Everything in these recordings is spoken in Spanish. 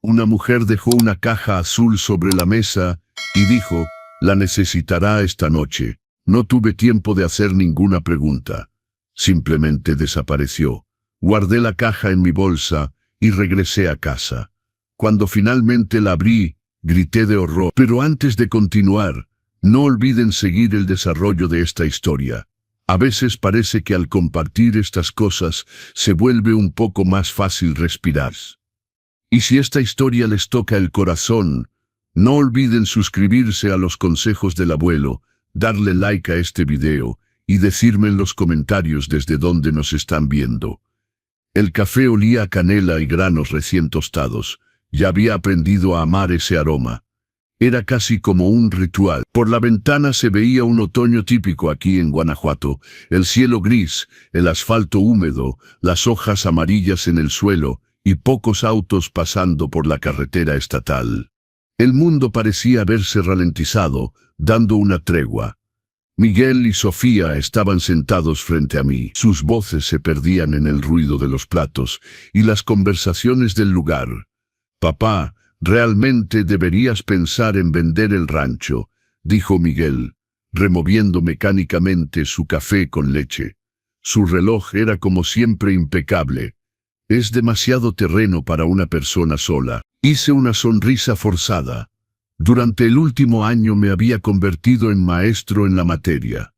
Una mujer dejó una caja azul sobre la mesa y dijo, la necesitará esta noche. No tuve tiempo de hacer ninguna pregunta. Simplemente desapareció. Guardé la caja en mi bolsa y regresé a casa. Cuando finalmente la abrí, grité de horror. Pero antes de continuar, no olviden seguir el desarrollo de esta historia. A veces parece que al compartir estas cosas se vuelve un poco más fácil respirar. Y si esta historia les toca el corazón, no olviden suscribirse a los consejos del abuelo, darle like a este video y decirme en los comentarios desde dónde nos están viendo. El café olía a canela y granos recién tostados. Ya había aprendido a amar ese aroma. Era casi como un ritual. Por la ventana se veía un otoño típico aquí en Guanajuato. El cielo gris, el asfalto húmedo, las hojas amarillas en el suelo y pocos autos pasando por la carretera estatal. El mundo parecía haberse ralentizado, dando una tregua. Miguel y Sofía estaban sentados frente a mí. Sus voces se perdían en el ruido de los platos y las conversaciones del lugar. «Papá, realmente deberías pensar en vender el rancho», dijo Miguel, removiendo mecánicamente su café con leche. Su reloj era como siempre impecable. «Es demasiado terreno para una persona sola». Hice una sonrisa forzada. Durante el último año me había convertido en maestro en la materia.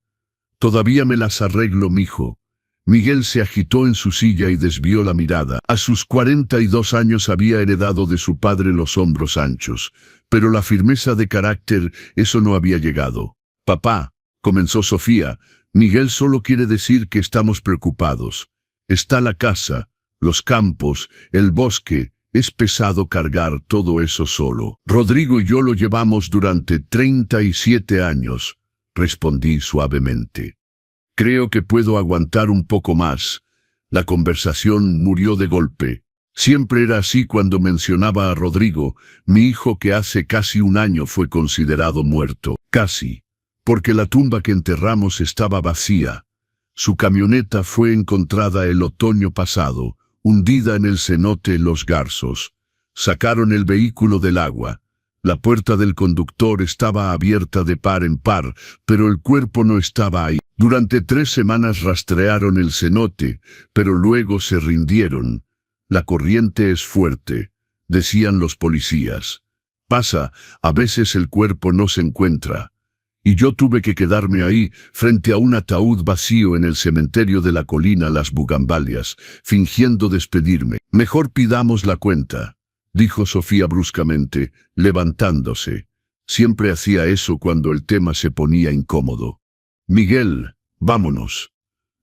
«Todavía me las arreglo, mijo». Miguel se agitó en su silla y desvió la mirada. A sus 42 años había heredado de su padre los hombros anchos, pero la firmeza de carácter, eso no había llegado. «Papá», comenzó Sofía, «Miguel solo quiere decir que estamos preocupados. Está la casa, los campos, el bosque. Es pesado cargar todo eso solo». «Rodrigo y yo lo llevamos durante 37 años», respondí suavemente. «Creo que puedo aguantar un poco más». La conversación murió de golpe. Siempre era así cuando mencionaba a Rodrigo, mi hijo que hace casi un año fue considerado muerto. Casi, porque la tumba que enterramos estaba vacía. Su camioneta fue encontrada el otoño pasado, hundida en el cenote Los Garzos. Sacaron el vehículo del agua. La puerta del conductor estaba abierta de par en par, pero el cuerpo no estaba ahí. Durante 3 semanas rastrearon el cenote, pero luego se rindieron. «La corriente es fuerte», decían los policías. «Pasa, a veces el cuerpo no se encuentra». Y yo tuve que quedarme ahí, frente a un ataúd vacío en el cementerio de la colina Las Bugambalias, fingiendo despedirme. «Mejor pidamos la cuenta», dijo Sofía bruscamente, levantándose. Siempre hacía eso cuando el tema se ponía incómodo. «Miguel, vámonos».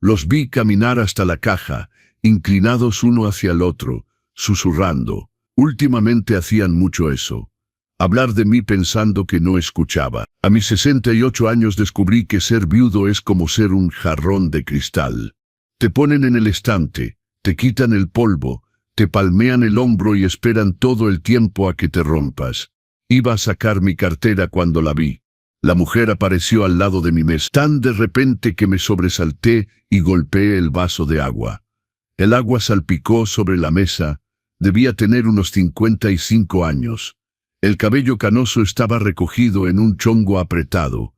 Los vi caminar hasta la caja, inclinados uno hacia el otro, susurrando. Últimamente hacían mucho eso. Hablar de mí pensando que no escuchaba. A mis 68 años descubrí que ser viudo es como ser un jarrón de cristal. Te ponen en el estante, te quitan el polvo, te palmean el hombro y esperan todo el tiempo a que te rompas. Iba a sacar mi cartera cuando la vi. La mujer apareció al lado de mi mesa, tan de repente que me sobresalté y golpeé el vaso de agua. El agua salpicó sobre la mesa. Debía tener unos 55 años. El cabello canoso estaba recogido en un chongo apretado.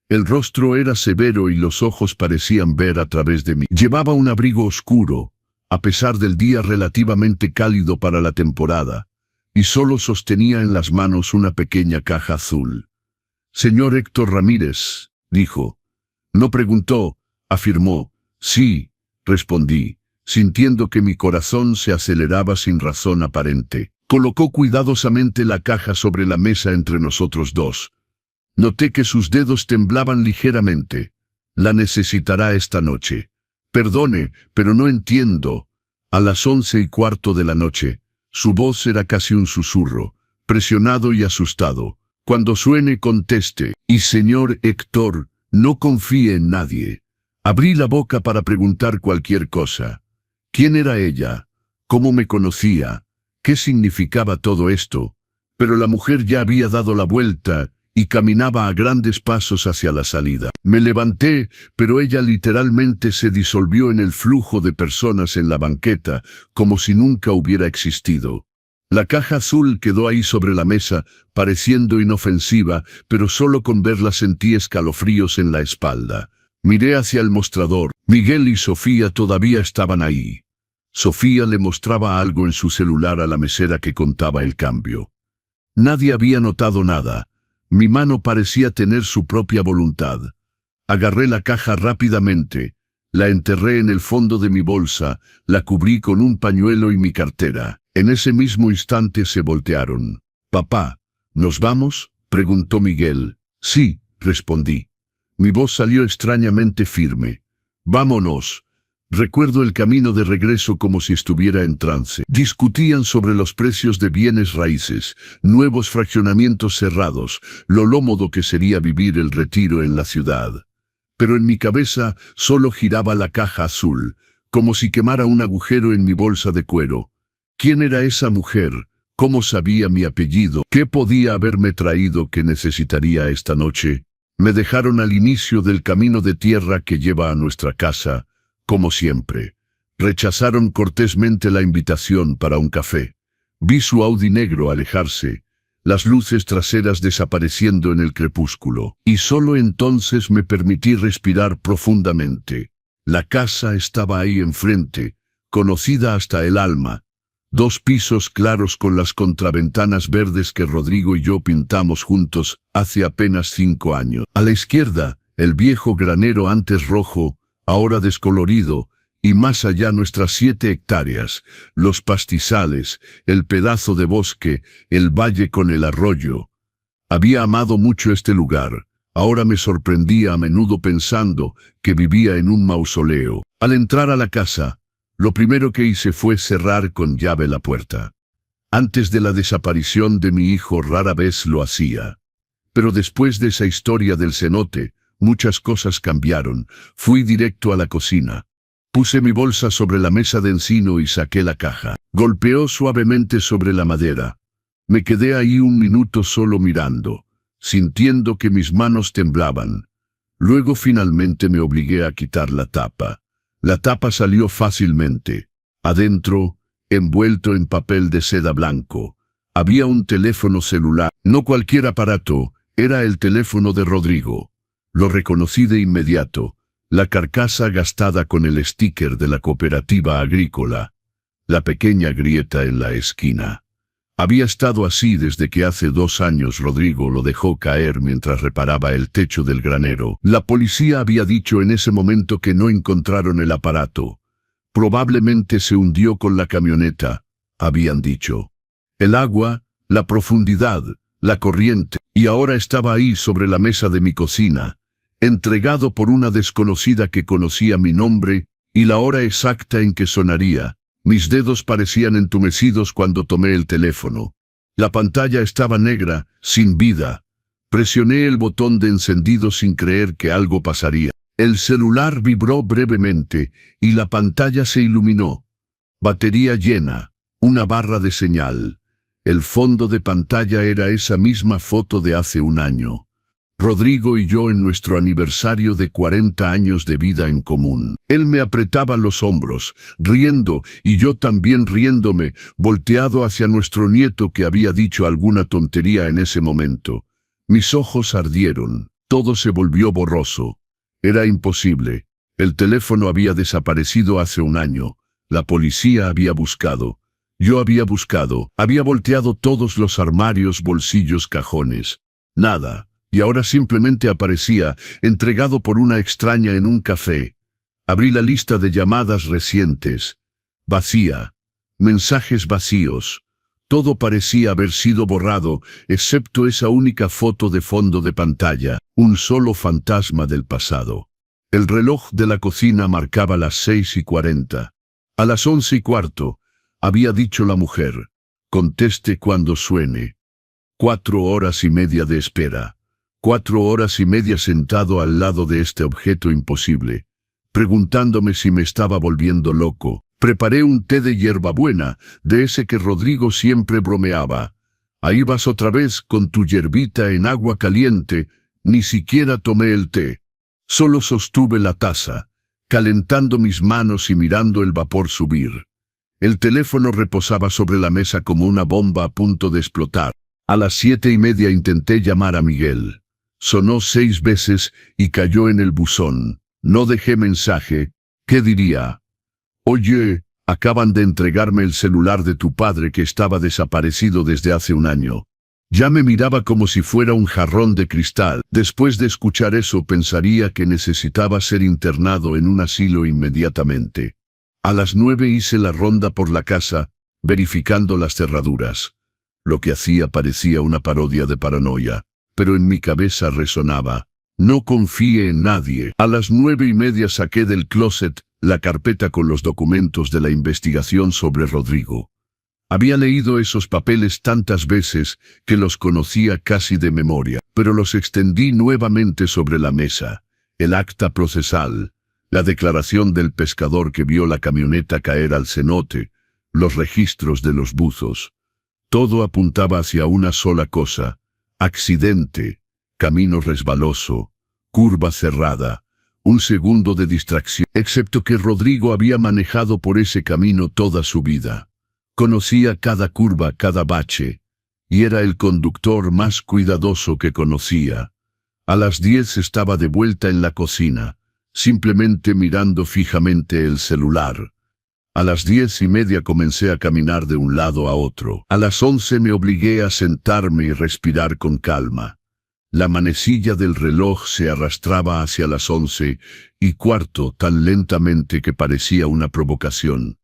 El rostro era severo y los ojos parecían ver a través de mí. Llevaba un abrigo oscuro, a pesar del día relativamente cálido para la temporada, y solo sostenía en las manos una pequeña caja azul. «Señor Héctor Ramírez», dijo. No preguntó, afirmó. «Sí», respondí, sintiendo que mi corazón se aceleraba sin razón aparente. Colocó cuidadosamente la caja sobre la mesa entre nosotros dos. Noté que sus dedos temblaban ligeramente. «La necesitará esta noche». «Perdone, pero no entiendo». A las 11:15 de la noche, su voz era casi un susurro, presionado y asustado. «Cuando suene conteste, y señor Héctor, no confíe en nadie». Abrí la boca para preguntar cualquier cosa. ¿Quién era ella? ¿Cómo me conocía? ¿Qué significaba todo esto? Pero la mujer ya había dado la vuelta y caminaba a grandes pasos hacia la salida. Me levanté, pero ella literalmente se disolvió en el flujo de personas en la banqueta, como si nunca hubiera existido. La caja azul quedó ahí sobre la mesa, pareciendo inofensiva, pero solo con verla sentí escalofríos en la espalda. Miré hacia el mostrador. Miguel y Sofía todavía estaban ahí. Sofía le mostraba algo en su celular a la mesera que contaba el cambio. Nadie había notado nada. Mi mano parecía tener su propia voluntad. Agarré la caja rápidamente, la enterré en el fondo de mi bolsa, la cubrí con un pañuelo y mi cartera. En ese mismo instante se voltearon. «Papá, ¿nos vamos?», preguntó Miguel. «Sí», respondí. Mi voz salió extrañamente firme. «Vámonos». Recuerdo el camino de regreso como si estuviera en trance. Discutían sobre los precios de bienes raíces, nuevos fraccionamientos cerrados, lo cómodo que sería vivir el retiro en la ciudad. Pero en mi cabeza solo giraba la caja azul, como si quemara un agujero en mi bolsa de cuero. ¿Quién era esa mujer? ¿Cómo sabía mi apellido? ¿Qué podía haberme traído que necesitaría esta noche? Me dejaron al inicio del camino de tierra que lleva a nuestra casa, como siempre. Rechazaron cortésmente la invitación para un café. Vi su Audi negro alejarse, las luces traseras desapareciendo en el crepúsculo, y solo entonces me permití respirar profundamente. La casa estaba ahí enfrente, conocida hasta el alma. 2 pisos claros con las contraventanas verdes que Rodrigo y yo pintamos juntos hace apenas 5 años. A la izquierda, el viejo granero antes rojo, ahora descolorido, y más allá nuestras 7 hectáreas, los pastizales, el pedazo de bosque, el valle con el arroyo. Había amado mucho este lugar. Ahora me sorprendía a menudo pensando que vivía en un mausoleo. Al entrar a la casa, lo primero que hice fue cerrar con llave la puerta. Antes de la desaparición de mi hijo rara vez lo hacía. Pero después de esa historia del cenote, muchas cosas cambiaron. Fui directo a la cocina. Puse mi bolsa sobre la mesa de encino y saqué la caja. Golpeó suavemente sobre la madera. Me quedé ahí un minuto solo mirando, sintiendo que mis manos temblaban. Luego finalmente me obligué a quitar la tapa. La tapa salió fácilmente. Adentro, envuelto en papel de seda blanco, había un teléfono celular. No cualquier aparato, era el teléfono de Rodrigo. Lo reconocí de inmediato. La carcasa gastada con el sticker de la cooperativa agrícola. La pequeña grieta en la esquina. Había estado así desde que hace 2 años Rodrigo lo dejó caer mientras reparaba el techo del granero. La policía había dicho en ese momento que no encontraron el aparato. Probablemente se hundió con la camioneta, habían dicho. El agua, la profundidad, la corriente, y ahora estaba ahí sobre la mesa de mi cocina, entregado por una desconocida que conocía mi nombre y la hora exacta en que sonaría. Mis dedos parecían entumecidos cuando tomé el teléfono. La pantalla estaba negra, sin vida. Presioné el botón de encendido sin creer que algo pasaría. El celular vibró brevemente y la pantalla se iluminó. Batería llena, una barra de señal. El fondo de pantalla era esa misma foto de hace 1 año. Rodrigo y yo en nuestro aniversario de 40 años de vida en común. Él me apretaba los hombros, riendo, y yo también riéndome, volteado hacia nuestro nieto que había dicho alguna tontería en ese momento. Mis ojos ardieron, todo se volvió borroso. Era imposible. El teléfono había desaparecido hace 1 año. La policía había buscado. Yo había buscado. Había volteado todos los armarios, bolsillos, cajones. Nada. Y ahora simplemente aparecía, entregado por una extraña en un café. Abrí la lista de llamadas recientes. Vacía. Mensajes vacíos. Todo parecía haber sido borrado, excepto esa única foto de fondo de pantalla, un solo fantasma del pasado. El reloj de la cocina marcaba las 6:40. A las 11:15, había dicho la mujer. Conteste cuando suene. 4 horas y media de espera. 4 horas y media sentado al lado de este objeto imposible, preguntándome si me estaba volviendo loco. Preparé un té de hierbabuena, de ese que Rodrigo siempre bromeaba. Ahí vas otra vez con tu hierbita en agua caliente. Ni siquiera tomé el té. Solo sostuve la taza, calentando mis manos y mirando el vapor subir. El teléfono reposaba sobre la mesa como una bomba a punto de explotar. A las 7:30 intenté llamar a Miguel. Sonó 6 veces y cayó en el buzón. No dejé mensaje. ¿Qué diría? Oye, acaban de entregarme el celular de tu padre que estaba desaparecido desde hace un año. Ya me miraba como si fuera un jarrón de cristal. Después de escuchar eso pensaría que necesitaba ser internado en un asilo inmediatamente. A las 9 hice la ronda por la casa, verificando las cerraduras. Lo que hacía parecía una parodia de paranoia, pero en mi cabeza resonaba: no confíe en nadie. A las 9:30 saqué del closet la carpeta con los documentos de la investigación sobre Rodrigo. Había leído esos papeles tantas veces que los conocía casi de memoria, pero los extendí nuevamente sobre la mesa. El acta procesal, la declaración del pescador que vio la camioneta caer al cenote, los registros de los buzos. Todo apuntaba hacia una sola cosa: accidente, camino resbaloso, curva cerrada, un segundo de distracción. Excepto que Rodrigo había manejado por ese camino toda su vida. Conocía cada curva, cada bache, y era el conductor más cuidadoso que conocía. A las 10 estaba de vuelta en la cocina, simplemente mirando fijamente el celular. A las 10:30 comencé a caminar de un lado a otro. A las 11 me obligué a sentarme y respirar con calma. La manecilla del reloj se arrastraba hacia las 11:15 tan lentamente que parecía una provocación.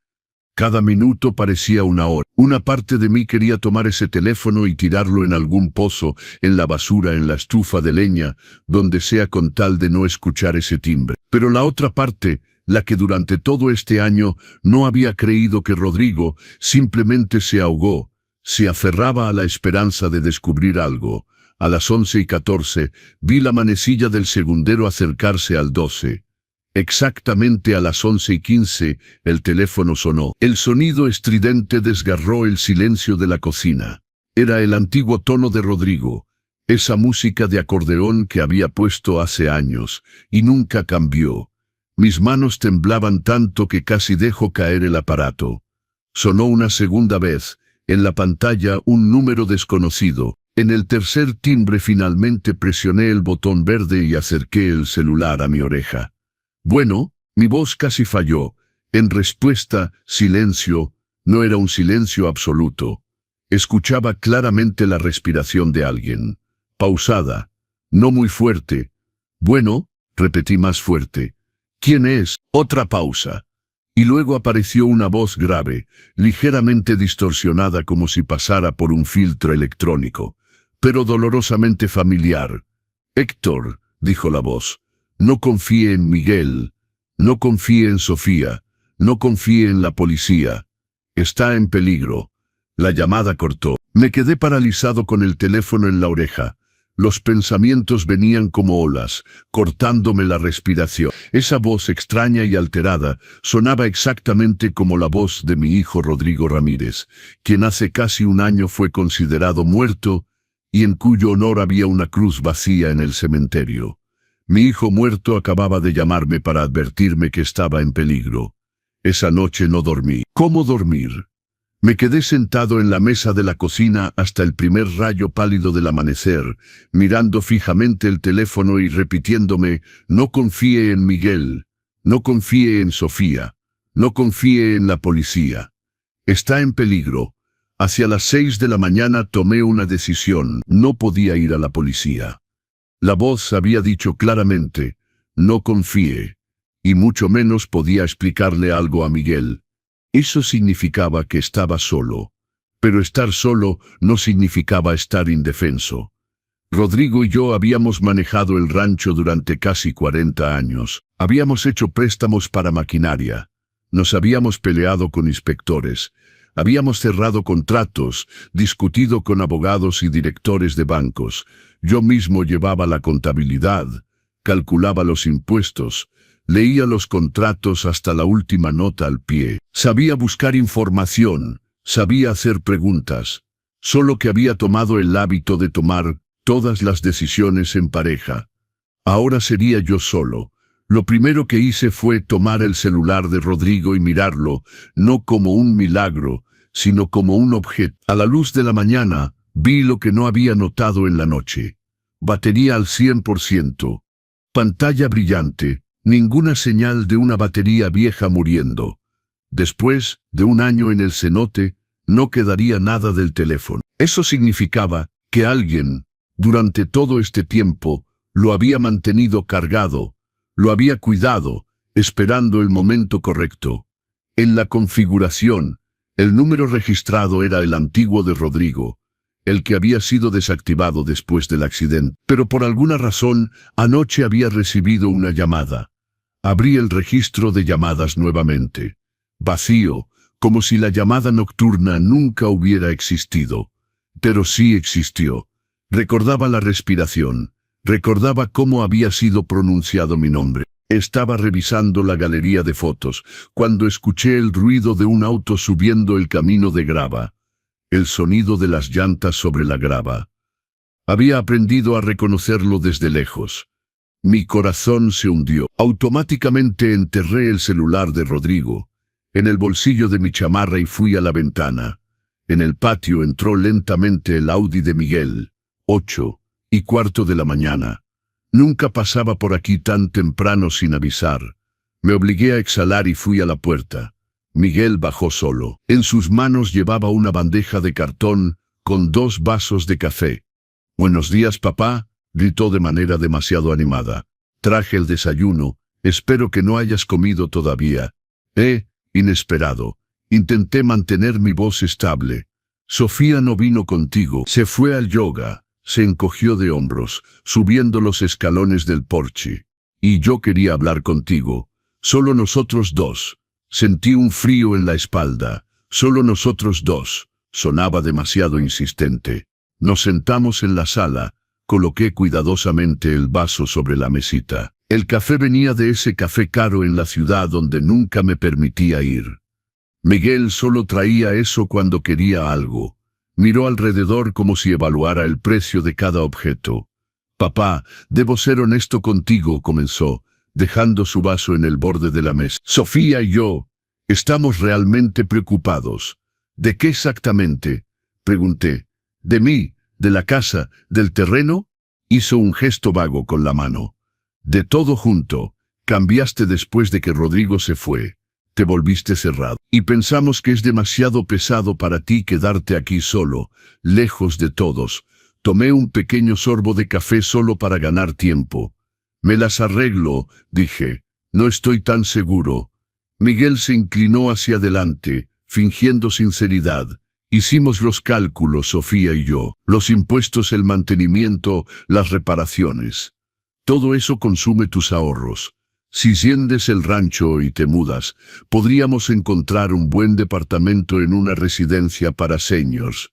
Cada minuto parecía una hora. Una parte de mí quería tomar ese teléfono y tirarlo en algún pozo, en la basura, en la estufa de leña, donde sea, con tal de no escuchar ese timbre. Pero la otra parte, la que durante todo este año no había creído que Rodrigo, simplemente se ahogó, se aferraba a la esperanza de descubrir algo. A las 11:14 vi la manecilla del segundero acercarse al 12. Exactamente a las 11:15 el teléfono sonó. El sonido estridente desgarró el silencio de la cocina. Era el antiguo tono de Rodrigo, esa música de acordeón que había puesto hace años, y nunca cambió. Mis manos temblaban tanto que casi dejó caer el aparato. Sonó una segunda vez, en la pantalla un número desconocido. En el tercer timbre finalmente presioné el botón verde y acerqué el celular a mi oreja. Bueno, mi voz casi falló. En respuesta, silencio. No era un silencio absoluto. Escuchaba claramente la respiración de alguien. Pausada. No muy fuerte. Bueno, repetí más fuerte. ¿Quién es? Otra pausa. Y luego apareció una voz grave, ligeramente distorsionada como si pasara por un filtro electrónico, pero dolorosamente familiar. Héctor, dijo la voz. No confíe en Miguel, no confíe en Sofía, no confíe en la policía. Está en peligro. La llamada cortó. Me quedé paralizado con el teléfono en la oreja. Los pensamientos venían como olas, cortándome la respiración. Esa voz extraña y alterada sonaba exactamente como la voz de mi hijo Rodrigo Ramírez, quien hace casi un año fue considerado muerto y en cuyo honor había una cruz vacía en el cementerio. Mi hijo muerto acababa de llamarme para advertirme que estaba en peligro. Esa noche no dormí. ¿Cómo dormir? Me quedé sentado en la mesa de la cocina hasta el primer rayo pálido del amanecer, mirando fijamente el teléfono y repitiéndome: no confíe en Miguel, no confíe en Sofía, no confíe en la policía. Está en peligro. Hacia las 6 de la mañana tomé una decisión. No podía ir a la policía. La voz había dicho claramente: no confíe, y mucho menos podía explicarle algo a Miguel. Eso significaba que estaba solo, pero estar solo no significaba estar indefenso. Rodrigo y yo habíamos manejado el rancho durante casi 40 años. Habíamos hecho préstamos para maquinaria. Nos habíamos peleado con inspectores. Habíamos cerrado contratos, discutido con abogados y directores de bancos. Yo mismo llevaba la contabilidad, calculaba los impuestos, leía los contratos hasta la última nota al pie. Sabía buscar información, sabía hacer preguntas. Solo que había tomado el hábito de tomar todas las decisiones en pareja. Ahora sería yo solo. Lo primero que hice fue tomar el celular de Rodrigo y mirarlo, no como un milagro, sino como un objeto. A la luz de la mañana, vi lo que no había notado en la noche. Batería al 100%. Pantalla brillante, ninguna señal de una batería vieja muriendo. Después de un año en el cenote, no quedaría nada del teléfono. Eso significaba que alguien, durante todo este tiempo, lo había mantenido cargado, lo había cuidado, esperando el momento correcto. En la configuración, el número registrado era el antiguo de Rodrigo, el que había sido desactivado después del accidente. Pero por alguna razón, anoche había recibido una llamada. Abrí el registro de llamadas nuevamente. Vacío, como si la llamada nocturna nunca hubiera existido. Pero sí existió. Recordaba la respiración. Recordaba cómo había sido pronunciado mi nombre. Estaba revisando la galería de fotos, cuando escuché el ruido de un auto subiendo el camino de grava. El sonido de las llantas sobre la grava. Había aprendido a reconocerlo desde lejos. Mi corazón se hundió. Automáticamente enterré el celular de Rodrigo en el bolsillo de mi chamarra y fui a la ventana. En el patio entró lentamente el Audi de Miguel. 8:15 de la mañana. Nunca pasaba por aquí tan temprano sin avisar. Me obligué a exhalar y fui a la puerta. Miguel bajó solo. En sus manos llevaba una bandeja de cartón con 2 vasos de café. «Buenos días, papá», gritó de manera demasiado animada. «Traje el desayuno. Espero que no hayas comido todavía». Inesperado. Intenté mantener mi voz estable. «Sofía no vino contigo. Se fue al yoga». Se encogió de hombros, subiendo los escalones del porche. «Y yo quería hablar contigo. Solo nosotros dos». Sentí un frío en la espalda. «Solo nosotros dos». Sonaba demasiado insistente. Nos sentamos en la sala. Coloqué cuidadosamente el vaso sobre la mesita. El café venía de ese café caro en la ciudad donde nunca me permitía ir. Miguel solo traía eso cuando quería algo. Miró alrededor como si evaluara el precio de cada objeto. «Papá, debo ser honesto contigo», comenzó, dejando su vaso en el borde de la mesa. «Sofía y yo estamos realmente preocupados». «¿De qué exactamente?», pregunté. «¿De mí? ¿De la casa? ¿Del terreno?». Hizo un gesto vago con la mano. «De todo junto. Cambiaste después de que Rodrigo se fue. Te volviste cerrado. Y pensamos que es demasiado pesado para ti quedarte aquí solo, lejos de todos». Tomé un pequeño sorbo de café solo para ganar tiempo. «Me las arreglo», dije. «No estoy tan seguro». Miguel se inclinó hacia adelante, fingiendo sinceridad. «Hicimos los cálculos, Sofía y yo. Los impuestos, el mantenimiento, las reparaciones. Todo eso consume tus ahorros. Si vendes el rancho y te mudas, podríamos encontrar un buen departamento en una residencia para seniors.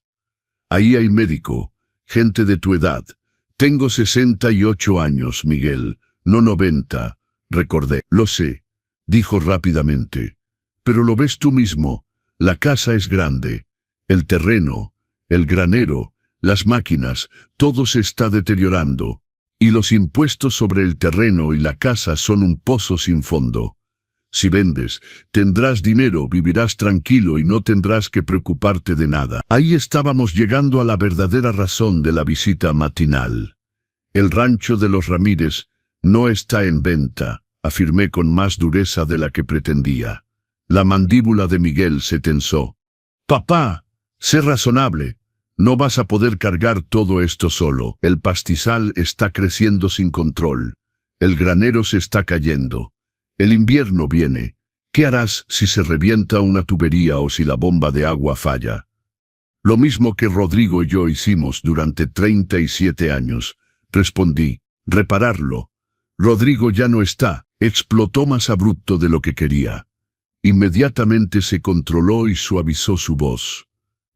Ahí hay médico, gente de tu edad. Tengo 68 años, Miguel, no 90, recordé. «Lo sé», dijo rápidamente. «Pero lo ves tú mismo. La casa es grande. El terreno, el granero, las máquinas, todo se está deteriorando. Y los impuestos sobre el terreno y la casa son un pozo sin fondo. Si vendes, tendrás dinero, vivirás tranquilo y no tendrás que preocuparte de nada». Ahí estábamos llegando a la verdadera razón de la visita matinal. «El rancho de los Ramírez no está en venta», afirmé con más dureza de la que pretendía. La mandíbula de Miguel se tensó. «Papá, sé razonable. No vas a poder cargar todo esto solo. El pastizal está creciendo sin control. El granero se está cayendo. El invierno viene. ¿Qué harás si se revienta una tubería o si la bomba de agua falla?». «Lo mismo que Rodrigo y yo hicimos durante 37 años», respondí. «Repararlo». «Rodrigo ya no está», explotó más abrupto de lo que quería. Inmediatamente se controló y suavizó su voz.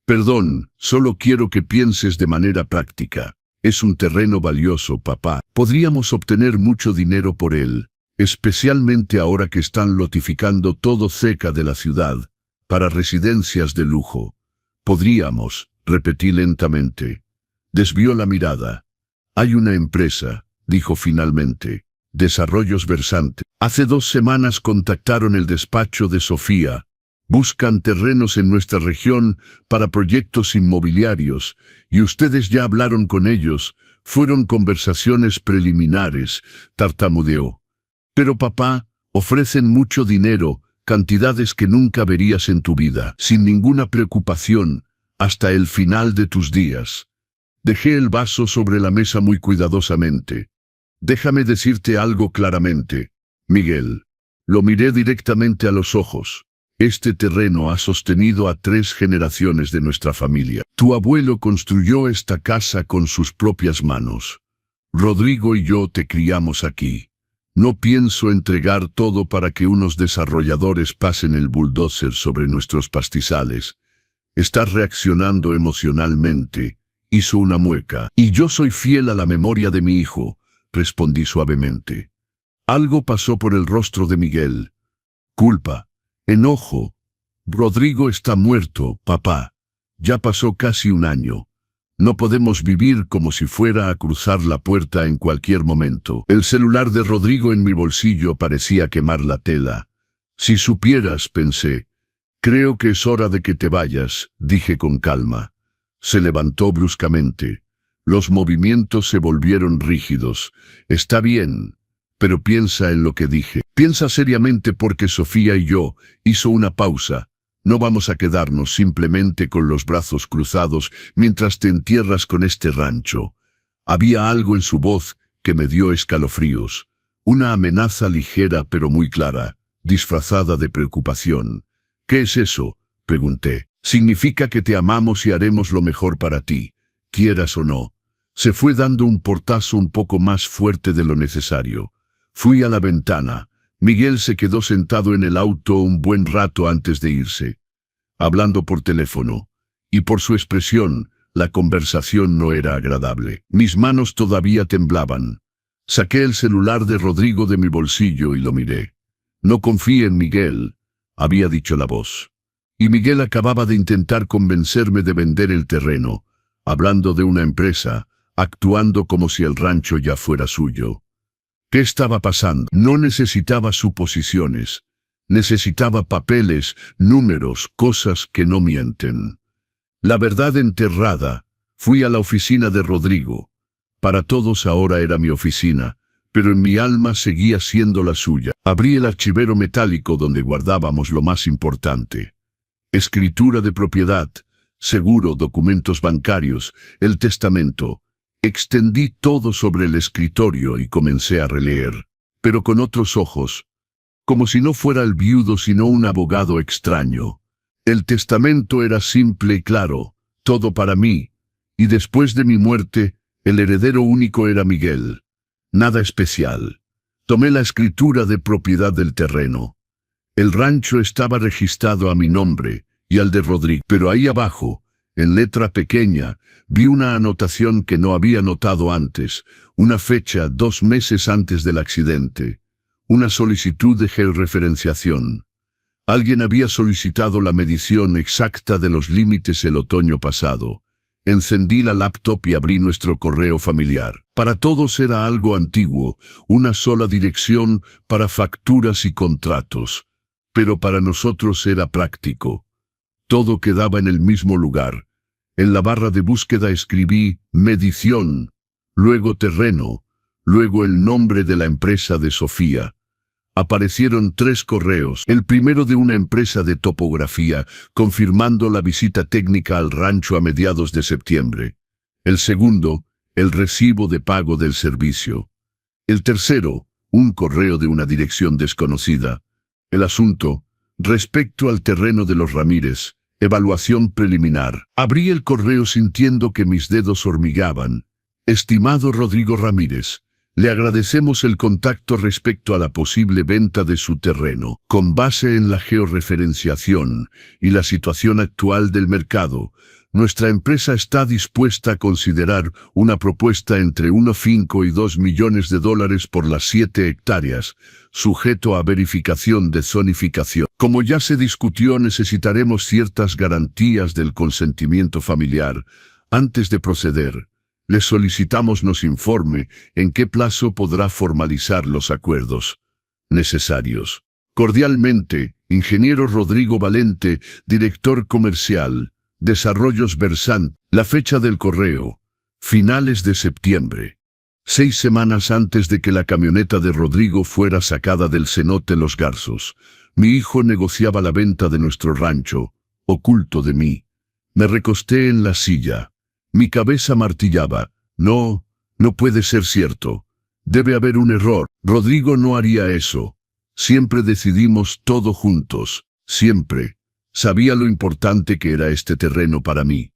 «Perdón, solo quiero que pienses de manera práctica. Es un terreno valioso, papá. Podríamos obtener mucho dinero por él, especialmente ahora que están lotificando todo cerca de la ciudad, para residencias de lujo. Podríamos», repetí lentamente. Desvió la mirada. «Hay una empresa», dijo finalmente. Desarrollos versantes. Hace 2 semanas contactaron el despacho de Sofía. Buscan terrenos en nuestra región para proyectos inmobiliarios, y ustedes ya hablaron con ellos. Fueron conversaciones preliminares, tartamudeó. Pero papá, ofrecen mucho dinero, cantidades que nunca verías en tu vida, sin ninguna preocupación, hasta el final de tus días. Dejé el vaso sobre la mesa muy cuidadosamente. Déjame decirte algo claramente, Miguel. Lo miré directamente a los ojos. Este terreno ha sostenido a 3 generaciones de nuestra familia. Tu abuelo construyó esta casa con sus propias manos. Rodrigo y yo te criamos aquí. No pienso entregar todo para que unos desarrolladores pasen el bulldozer sobre nuestros pastizales. Estás reaccionando emocionalmente. Hizo una mueca. Y yo soy fiel a la memoria de mi hijo, respondí suavemente. Algo pasó por el rostro de Miguel. Culpa. Enojo. Rodrigo está muerto, papá. Ya pasó casi 1 año. No podemos vivir como si fuera a cruzar la puerta en cualquier momento. El celular de Rodrigo en mi bolsillo parecía quemar la tela. Si supieras, pensé. Creo que es hora de que te vayas, dije con calma. Se levantó bruscamente. Los movimientos se volvieron rígidos. Está bien, pero piensa en lo que dije. Piensa seriamente porque Sofía y yo, hizo una pausa. No vamos a quedarnos simplemente con los brazos cruzados mientras te entierras con este rancho. Había algo en su voz que me dio escalofríos. Una amenaza ligera pero muy clara, disfrazada de preocupación. ¿Qué es eso?, pregunté. Significa que te amamos y haremos lo mejor para ti, quieras o no. Se fue dando un portazo un poco más fuerte de lo necesario. Fui a la ventana. Miguel se quedó sentado en el auto un buen rato antes de irse, hablando por teléfono, y por su expresión, la conversación no era agradable. Mis manos todavía temblaban. Saqué el celular de Rodrigo de mi bolsillo y lo miré. No confíe en Miguel, había dicho la voz. Y Miguel acababa de intentar convencerme de vender el terreno, hablando de una empresa, actuando como si el rancho ya fuera suyo. ¿Qué estaba pasando? No necesitaba suposiciones. Necesitaba papeles, números, cosas que no mienten. La verdad enterrada. Fui a la oficina de Rodrigo. Para todos ahora era mi oficina, pero en mi alma seguía siendo la suya. Abrí el archivero metálico donde guardábamos lo más importante. Escritura de propiedad, seguro, documentos bancarios, el testamento. Extendí todo sobre el escritorio y comencé a releer, pero con otros ojos, como si no fuera el viudo sino un abogado extraño. El testamento era simple y claro, todo para mí, y después de mi muerte, el heredero único era Miguel. Nada especial. Tomé la escritura de propiedad del terreno. El rancho estaba registrado a mi nombre y al de Rodrigo, pero ahí abajo, en letra pequeña, vi una anotación que no había notado antes, una fecha 2 meses antes del accidente, una solicitud de georreferenciación. Alguien había solicitado la medición exacta de los límites el otoño pasado. Encendí la laptop y abrí nuestro correo familiar. Para todos era algo antiguo, una sola dirección para facturas y contratos, pero para nosotros era práctico. Todo quedaba en el mismo lugar. En la barra de búsqueda escribí medición, luego terreno, luego el nombre de la empresa de Sofía. Aparecieron 3 correos, el primero de una empresa de topografía, confirmando la visita técnica al rancho a mediados de septiembre. El segundo, el recibo de pago del servicio. El tercero, un correo de una dirección desconocida. El asunto, respecto al terreno de los Ramírez, evaluación preliminar. Abrí el correo sintiendo que mis dedos hormigaban. Estimado Rodrigo Ramírez, le agradecemos el contacto respecto a la posible venta de su terreno. Con base en la georreferenciación y la situación actual del mercado, nuestra empresa está dispuesta a considerar una propuesta entre $1,5 y $2 millones por las 7 hectáreas, sujeto a verificación de zonificación. Como ya se discutió, necesitaremos ciertas garantías del consentimiento familiar. Antes de proceder, Le solicitamos nos informe en qué plazo podrá formalizar los acuerdos necesarios. Cordialmente, ingeniero Rodrigo Valente, director comercial, Desarrollos Versant. La fecha del correo: finales de septiembre. 6 semanas antes de que la camioneta de Rodrigo fuera sacada del cenote Los Garzos, mi hijo negociaba la venta de nuestro rancho, oculto de mí. Me recosté en la silla. Mi cabeza martillaba. No puede ser cierto. Debe haber un error. Rodrigo no haría eso. Siempre decidimos todo juntos. Siempre. Sabía lo importante que era este terreno para mí.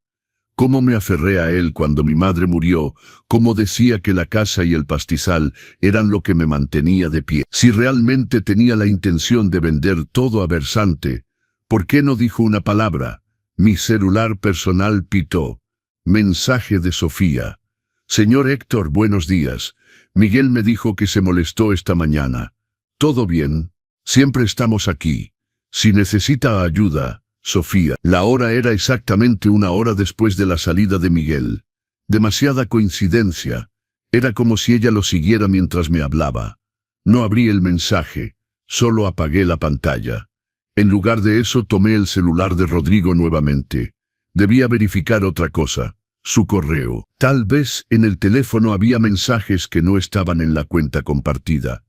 Cómo me aferré a él cuando mi madre murió, cómo decía que la casa y el pastizal eran lo que me mantenía de pie. Si realmente tenía la intención de vender todo a Versante, ¿por qué no dijo una palabra? Mi celular personal pitó. Mensaje de Sofía. Señor Héctor, buenos días. Miguel me dijo que se molestó esta mañana. ¿Todo bien? Siempre estamos aquí. Si necesita ayuda, Sofía. La hora era exactamente 1 hora después de la salida de Miguel. Demasiada coincidencia. Era como si ella lo siguiera mientras me hablaba. No abrí el mensaje, solo apagué la pantalla. En lugar de eso tomé el celular de Rodrigo nuevamente. Debía verificar otra cosa, su correo. Tal vez en el teléfono había mensajes que no estaban en la cuenta compartida.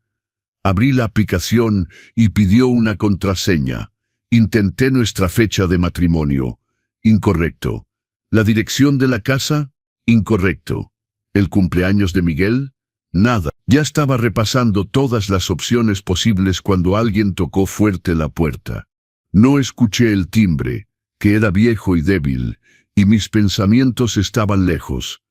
Abrí la aplicación y pidió una contraseña. Intenté nuestra fecha de matrimonio. Incorrecto. La dirección de la casa. Incorrecto. El cumpleaños de Miguel. Nada. Ya estaba repasando todas las opciones posibles cuando alguien tocó fuerte la puerta. No escuché el timbre, que era viejo y débil, y mis pensamientos estaban lejos.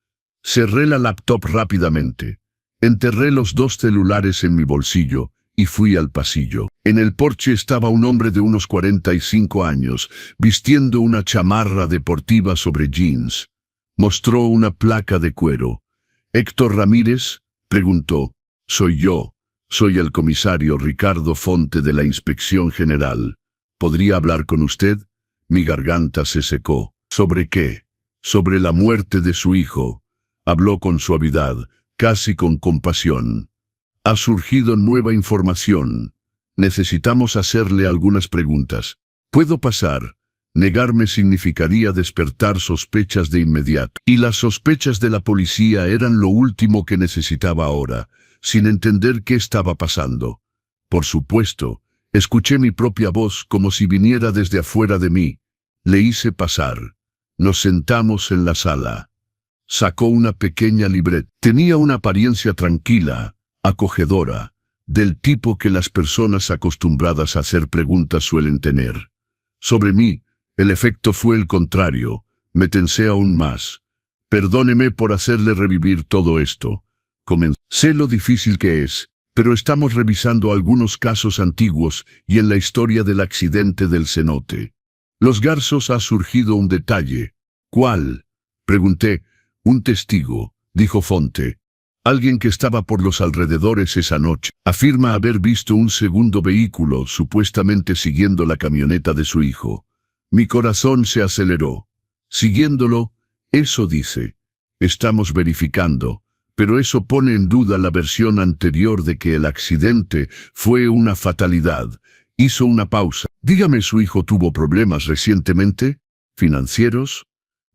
Cerré la laptop rápidamente. Enterré los 2 celulares en mi bolsillo y fui al pasillo. En el porche estaba un hombre de unos 45 años, vistiendo una chamarra deportiva sobre jeans. Mostró una placa de cuero. «¿Héctor Ramírez?», preguntó. «Soy yo. Soy el comisario Ricardo Fonte de la Inspección General. ¿Podría hablar con usted?». Mi garganta se secó. «¿Sobre qué?». «Sobre la muerte de su hijo». Habló con suavidad, casi con compasión. «Ha surgido nueva información. Necesitamos hacerle algunas preguntas. ¿Puedo pasar?». Negarme significaría despertar sospechas de inmediato. Y las sospechas de la policía eran lo último que necesitaba ahora, sin entender qué estaba pasando. Por supuesto, escuché mi propia voz como si viniera desde afuera de mí. Le hice pasar. Nos sentamos en la sala. Sacó una pequeña libreta. Tenía una apariencia tranquila, acogedora, del tipo que las personas acostumbradas a hacer preguntas suelen tener. Sobre mí, el efecto fue el contrario. Me tensé aún más. «Perdóneme por hacerle revivir todo esto». Sé lo difícil que es, pero estamos revisando algunos casos antiguos y en la historia del accidente del cenote. Los Garzos ha surgido un detalle. «¿Cuál?», pregunté. «Un testigo», dijo Fonte. «Alguien que estaba por los alrededores esa noche. Afirma haber visto un segundo vehículo supuestamente siguiendo la camioneta de su hijo». Mi corazón se aceleró. «Siguiéndolo», eso dice. «Estamos verificando, pero eso pone en duda la versión anterior de que el accidente fue una fatalidad». Hizo una pausa. «Dígame, ¿su hijo tuvo problemas recientemente? ¿Financieros?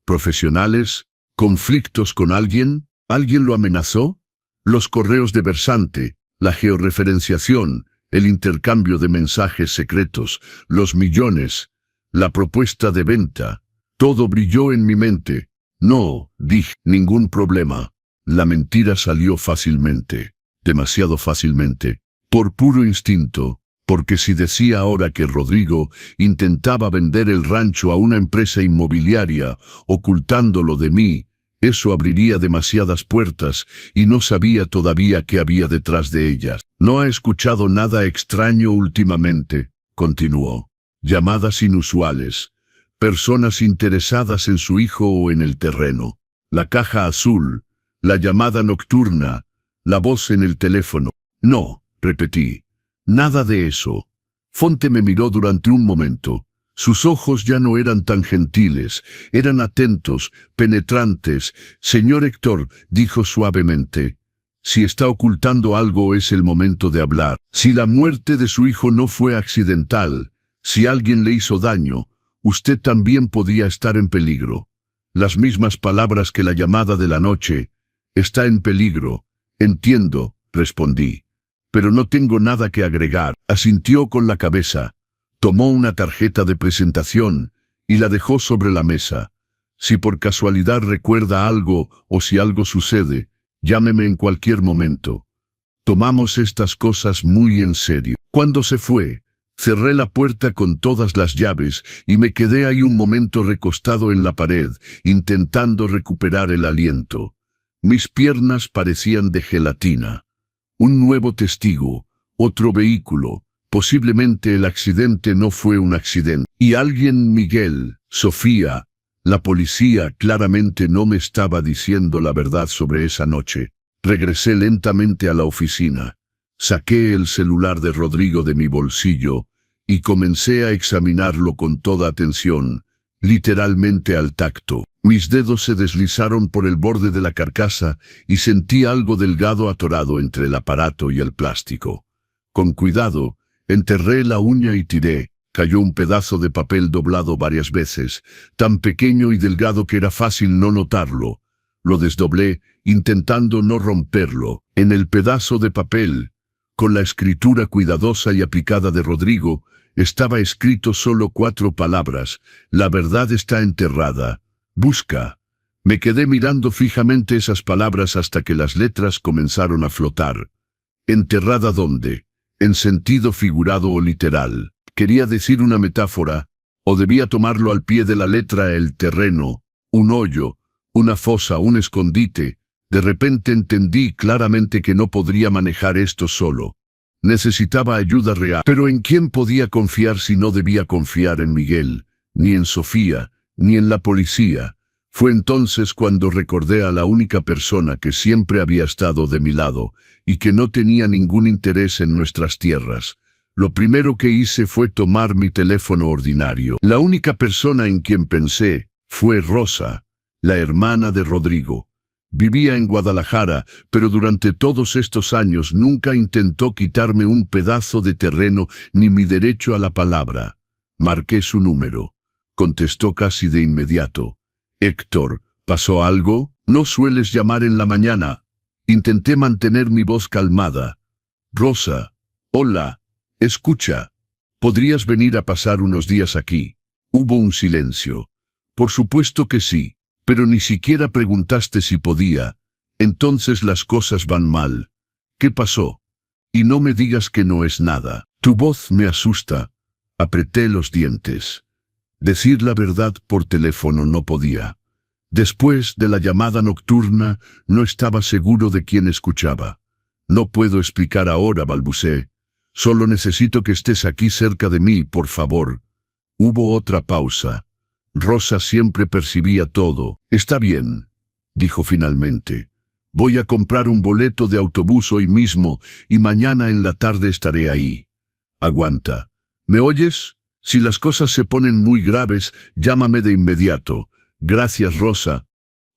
¿Profesionales? ¿Conflictos con alguien? ¿Alguien lo amenazó?». Los correos de Versante, la georreferenciación, el intercambio de mensajes secretos, los millones, la propuesta de venta. Todo brilló en mi mente. «No», dije, «ningún problema». La mentira salió fácilmente, demasiado fácilmente, por puro instinto, porque si decía ahora que Rodrigo intentaba vender el rancho a una empresa inmobiliaria, ocultándolo de mí, eso abriría demasiadas puertas y no sabía todavía qué había detrás de ellas. «No ha escuchado nada extraño últimamente», continuó. «Llamadas inusuales, personas interesadas en su hijo o en el terreno, la caja azul, la llamada nocturna, la voz en el teléfono». «No», repetí, «nada de eso». Fonte me miró durante un momento. Sus ojos ya no eran tan gentiles, eran atentos, penetrantes. Señor Héctor, dijo suavemente, si está ocultando algo es el momento de hablar. Si la muerte de su hijo no fue accidental, si alguien le hizo daño, usted también podía estar en peligro. Las mismas palabras que la llamada de la noche. Está en peligro. Entiendo, respondí. Pero no tengo nada que agregar. Asintió con la cabeza. Tomó una tarjeta de presentación y la dejó sobre la mesa. Si por casualidad recuerda algo o si algo sucede, llámeme en cualquier momento. Tomamos estas cosas muy en serio. Cuando se fue, cerré la puerta con todas las llaves y me quedé ahí un momento recostado en la pared, intentando recuperar el aliento. Mis piernas parecían de gelatina. Un nuevo testigo, otro vehículo. Posiblemente el accidente no fue un accidente. Y alguien, Miguel, Sofía, la policía claramente no me estaba diciendo la verdad sobre esa noche. Regresé lentamente a la oficina. Saqué el celular de Rodrigo de mi bolsillo y comencé a examinarlo con toda atención, literalmente al tacto. Mis dedos se deslizaron por el borde de la carcasa y sentí algo delgado atorado entre el aparato y el plástico. Con cuidado, enterré la uña y tiré. Cayó un pedazo de papel doblado varias veces, tan pequeño y delgado que era fácil no notarlo. Lo desdoblé, intentando no romperlo. En el pedazo de papel, con la escritura cuidadosa y aplicada de Rodrigo, estaba escrito solo 4 palabras. La verdad está enterrada. Busca. Me quedé mirando fijamente esas palabras hasta que las letras comenzaron a flotar. ¿Enterrada dónde? En sentido figurado o literal. Quería decir una metáfora, o debía tomarlo al pie de la letra el terreno, un hoyo, una fosa, un escondite. De repente entendí claramente que no podría manejar esto solo. Necesitaba ayuda real. Pero ¿en quién podía confiar si no debía confiar en Miguel, ni en Sofía, ni en la policía? Fue entonces cuando recordé a la única persona que siempre había estado de mi lado y que no tenía ningún interés en nuestras tierras. Lo primero que hice fue tomar mi teléfono ordinario. La única persona en quien pensé fue Rosa, la hermana de Rodrigo. Vivía en Guadalajara, pero durante todos estos años nunca intentó quitarme un pedazo de terreno ni mi derecho a la palabra. Marqué su número. Contestó casi de inmediato. Héctor, ¿pasó algo? No sueles llamar en la mañana. Intenté mantener mi voz calmada. Rosa, hola, escucha. ¿Podrías venir a pasar unos días aquí? Hubo un silencio. Por supuesto que sí, pero ni siquiera preguntaste si podía. Entonces las cosas van mal. ¿Qué pasó? Y no me digas que no es nada. Tu voz me asusta. Apreté los dientes. Decir la verdad por teléfono no podía. Después de la llamada nocturna, no estaba seguro de quién escuchaba. No puedo explicar ahora, balbuceé. Solo necesito que estés aquí cerca de mí, por favor. Hubo otra pausa. Rosa siempre percibía todo. Está bien, dijo finalmente. Voy a comprar un boleto de autobús hoy mismo y mañana en la tarde estaré ahí. Aguanta. ¿Me oyes? Si las cosas se ponen muy graves, llámame de inmediato. Gracias, Rosa.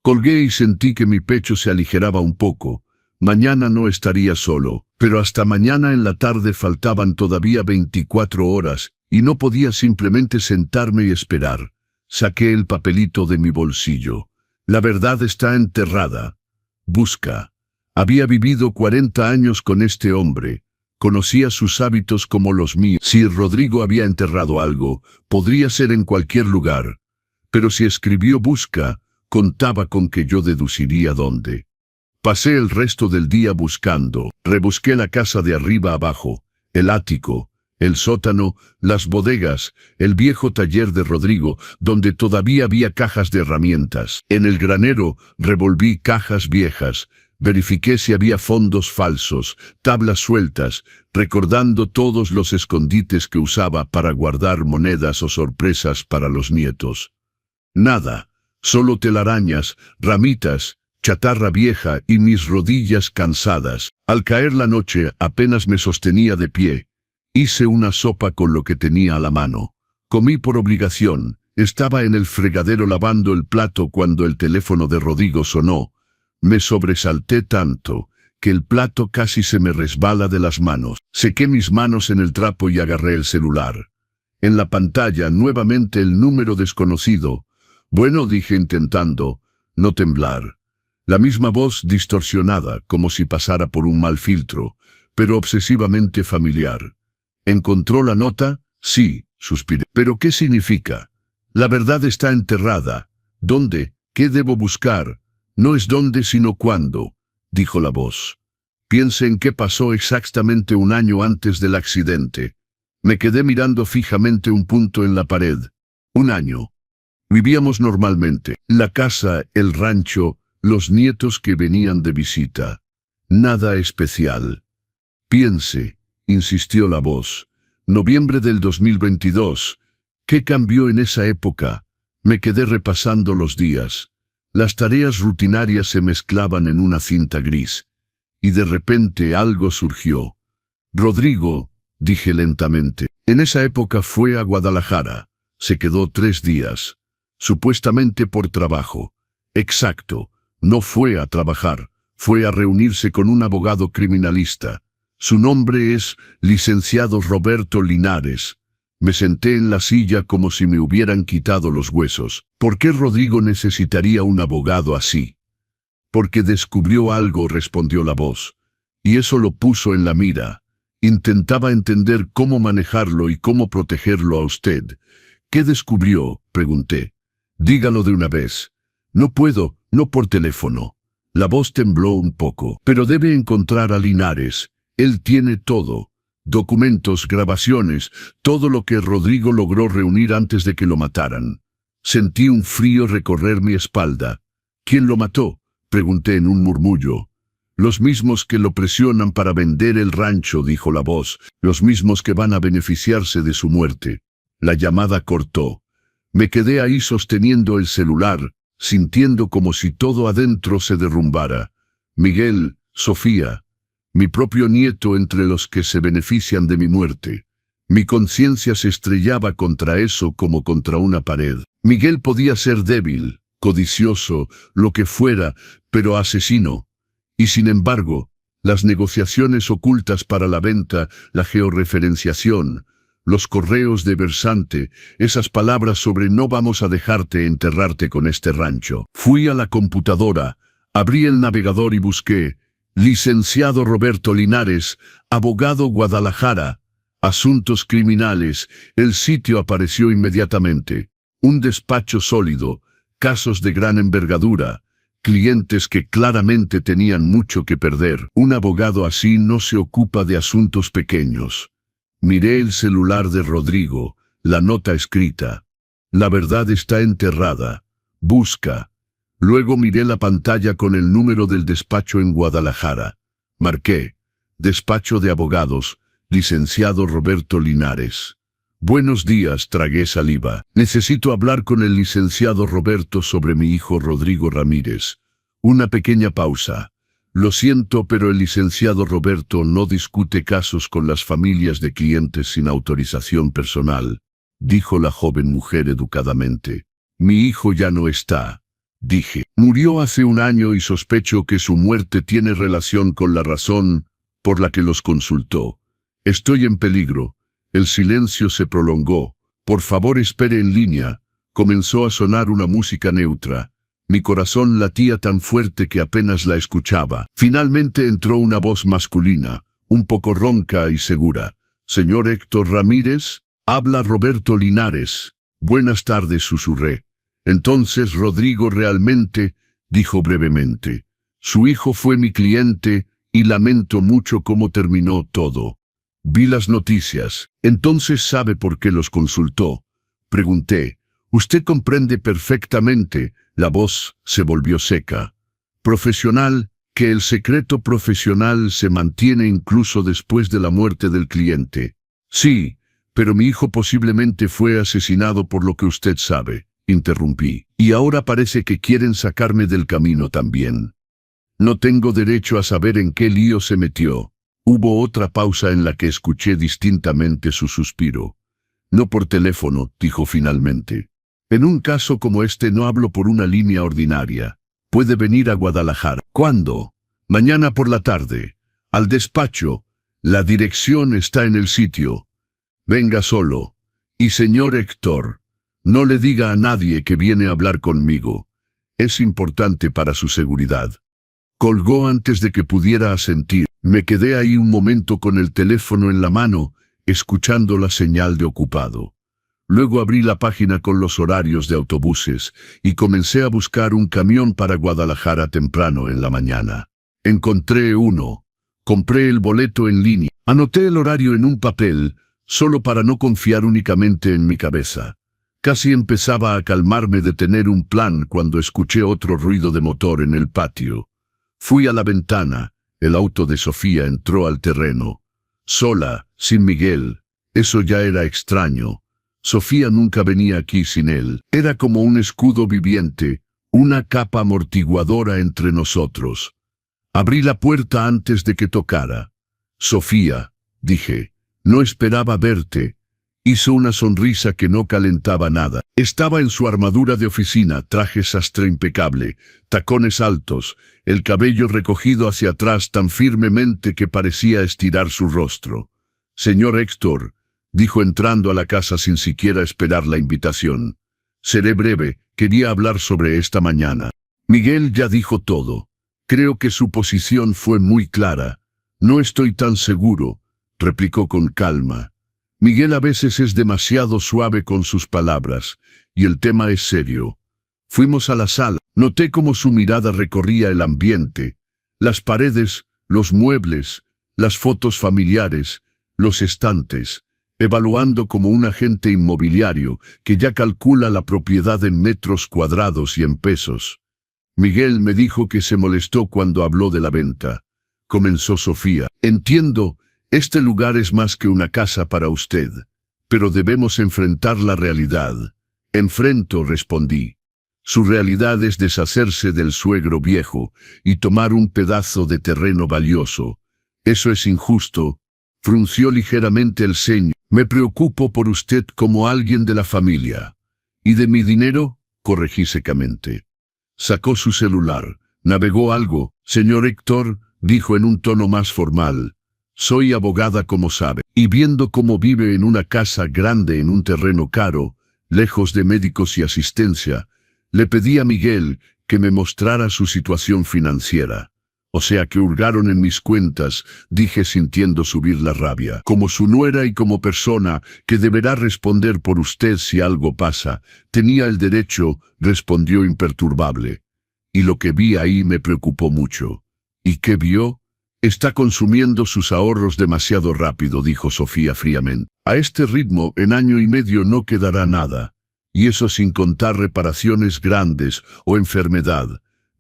Colgué y sentí que mi pecho se aligeraba un poco. Mañana no estaría solo, pero hasta mañana en la tarde faltaban todavía 24 horas y no podía simplemente sentarme y esperar. Saqué el papelito de mi bolsillo. La verdad está enterrada. Busca. Había vivido 40 años con este hombre. Conocía sus hábitos como los míos. Si Rodrigo había enterrado algo, podría ser en cualquier lugar. Pero si escribió busca, contaba con que yo deduciría dónde. Pasé el resto del día buscando. Rebusqué la casa de arriba abajo, el ático, el sótano, las bodegas, el viejo taller de Rodrigo, donde todavía había cajas de herramientas. En el granero revolví cajas viejas. Verifiqué si había fondos falsos, tablas sueltas, recordando todos los escondites que usaba para guardar monedas o sorpresas para los nietos. Nada, solo telarañas, ramitas, chatarra vieja y mis rodillas cansadas. Al caer la noche apenas me sostenía de pie. Hice una sopa con lo que tenía a la mano. Comí por obligación. Estaba en el fregadero lavando el plato cuando el teléfono de Rodrigo sonó. Me sobresalté tanto que el plato casi se me resbala de las manos. Sequé mis manos en el trapo y agarré el celular. En la pantalla, nuevamente el número desconocido. Bueno, dije intentando no temblar. La misma voz distorsionada, como si pasara por un mal filtro, pero obsesivamente familiar. ¿Encontró la nota? Sí, suspiré. ¿Pero qué significa? La verdad está enterrada. ¿Dónde? ¿Qué debo buscar? No es dónde, sino cuándo, dijo la voz. Piense en qué pasó exactamente un año antes del accidente. Me quedé mirando fijamente un punto en la pared. Un año. Vivíamos normalmente. La casa, el rancho, los nietos que venían de visita. Nada especial. Piense, insistió la voz. Noviembre del 2022. ¿Qué cambió en esa época? Me quedé repasando los días. Las tareas rutinarias se mezclaban en una cinta gris. Y de repente algo surgió. Rodrigo, dije lentamente. En esa época fue a Guadalajara. Se quedó 3 días. Supuestamente por trabajo. Exacto. No fue a trabajar. Fue a reunirse con un abogado criminalista. Su nombre es licenciado Roberto Linares. Me senté en la silla como si me hubieran quitado los huesos. ¿Por qué Rodrigo necesitaría un abogado así? Porque descubrió algo, respondió la voz. Y eso lo puso en la mira. Intentaba entender cómo manejarlo y cómo protegerlo a usted. ¿Qué descubrió?, pregunté. Dígalo de una vez. No puedo, no por teléfono. La voz tembló un poco. Pero debe encontrar a Linares. Él tiene todo. Documentos, grabaciones, todo lo que Rodrigo logró reunir antes de que lo mataran. Sentí un frío recorrer mi espalda. ¿Quién lo mató?, pregunté en un murmullo. Los mismos que lo presionan para vender el rancho, dijo la voz, los mismos que van a beneficiarse de su muerte. La llamada cortó. Me quedé ahí sosteniendo el celular, sintiendo como si todo adentro se derrumbara. Miguel, Sofía, mi propio nieto entre los que se benefician de mi muerte. Mi conciencia se estrellaba contra eso como contra una pared. Miguel podía ser débil, codicioso, lo que fuera, pero asesino. Y sin embargo, las negociaciones ocultas para la venta, la georreferenciación, los correos de Versante, esas palabras sobre no vamos a dejarte enterrarte con este rancho. Fui a la computadora, abrí el navegador y busqué licenciado Roberto Linares, abogado Guadalajara, asuntos criminales. El sitio apareció inmediatamente. Un despacho sólido, casos de gran envergadura, clientes que claramente tenían mucho que perder. Un abogado así no se ocupa de asuntos pequeños. Miré el celular de Rodrigo, la nota escrita. La verdad está enterrada. Busca. Luego miré la pantalla con el número del despacho en Guadalajara. Marqué. Despacho de abogados, licenciado Roberto Linares. Buenos días, tragué saliva. Necesito hablar con el licenciado Roberto sobre mi hijo Rodrigo Ramírez. Una pequeña pausa. Lo siento, pero el licenciado Roberto no discute casos con las familias de clientes sin autorización personal, dijo la joven mujer educadamente. Mi hijo ya no está, dije. Murió hace un año y sospecho que su muerte tiene relación con la razón por la que los consultó. Estoy en peligro. El silencio se prolongó. Por favor, espere en línea. Comenzó a sonar una música neutra. Mi corazón latía tan fuerte que apenas la escuchaba. Finalmente entró una voz masculina, un poco ronca y segura. «Señor Héctor Ramírez, habla Roberto Linares». «Buenas tardes», susurré. «Entonces Rodrigo realmente», dijo brevemente. «Su hijo fue mi cliente y lamento mucho cómo terminó todo». Vi las noticias. «¿Entonces sabe por qué los consultó?», pregunté. «Usted comprende perfectamente». La voz se volvió seca. «Profesional, que el secreto profesional se mantiene incluso después de la muerte del cliente». «Sí, pero mi hijo posiblemente fue asesinado por lo que usted sabe», interrumpí. «Y ahora parece que quieren sacarme del camino también. No tengo derecho a saber en qué lío se metió». Hubo otra pausa en la que escuché distintamente su suspiro. No por teléfono, dijo finalmente. En un caso como este no hablo por una línea ordinaria. Puede venir a Guadalajara. ¿Cuándo? Mañana por la tarde. Al despacho. La dirección está en el sitio. Venga solo. Y señor Héctor, no le diga a nadie que viene a hablar conmigo. Es importante para su seguridad. Colgó antes de que pudiera asentir. Me quedé ahí un momento con el teléfono en la mano, escuchando la señal de ocupado. Luego abrí la página con los horarios de autobuses y comencé a buscar un camión para Guadalajara temprano en la mañana. Encontré uno. Compré el boleto en línea. Anoté el horario en un papel, solo para no confiar únicamente en mi cabeza. Casi empezaba a calmarme de tener un plan cuando escuché otro ruido de motor en el patio. Fui a la ventana. El auto de Sofía entró al terreno. Sola, sin Miguel. Eso ya era extraño. Sofía nunca venía aquí sin él. Era como un escudo viviente, una capa amortiguadora entre nosotros. Abrí la puerta antes de que tocara. Sofía, dije, no esperaba verte. Hizo una sonrisa que no calentaba nada. Estaba en su armadura de oficina, traje sastre impecable, tacones altos, el cabello recogido hacia atrás tan firmemente que parecía estirar su rostro. Señor Héctor, dijo entrando a la casa sin siquiera esperar la invitación. Seré breve, quería hablar sobre esta mañana. Miguel ya dijo todo. Creo que su posición fue muy clara. No estoy tan seguro, replicó con calma. Miguel a veces es demasiado suave con sus palabras, y el tema es serio. Fuimos a la sala. Noté cómo su mirada recorría el ambiente, las paredes, los muebles, las fotos familiares, los estantes, evaluando como un agente inmobiliario que ya calcula la propiedad en metros cuadrados y en pesos. Miguel me dijo que se molestó cuando habló de la venta. Comenzó Sofía. Entiendo. Este lugar es más que una casa para usted, pero debemos enfrentar la realidad. Enfrento, respondí. Su realidad es deshacerse del suegro viejo y tomar un pedazo de terreno valioso. Eso es injusto. Frunció ligeramente el ceño. Me preocupo por usted como alguien de la familia. ¿Y de mi dinero? Corregí secamente. Sacó su celular. Navegó algo. Señor Héctor, dijo en un tono más formal. Soy abogada como sabe, y viendo cómo vive en una casa grande en un terreno caro, lejos de médicos y asistencia, le pedí a Miguel que me mostrara su situación financiera. O sea que hurgaron en mis cuentas, dije sintiendo subir la rabia. Como su nuera y como persona que deberá responder por usted si algo pasa, tenía el derecho, respondió imperturbable. Y lo que vi ahí me preocupó mucho. ¿Y qué vio? Está consumiendo sus ahorros demasiado rápido, dijo Sofía fríamente. A este ritmo, en año y medio no quedará nada. Y eso sin contar reparaciones grandes o enfermedad.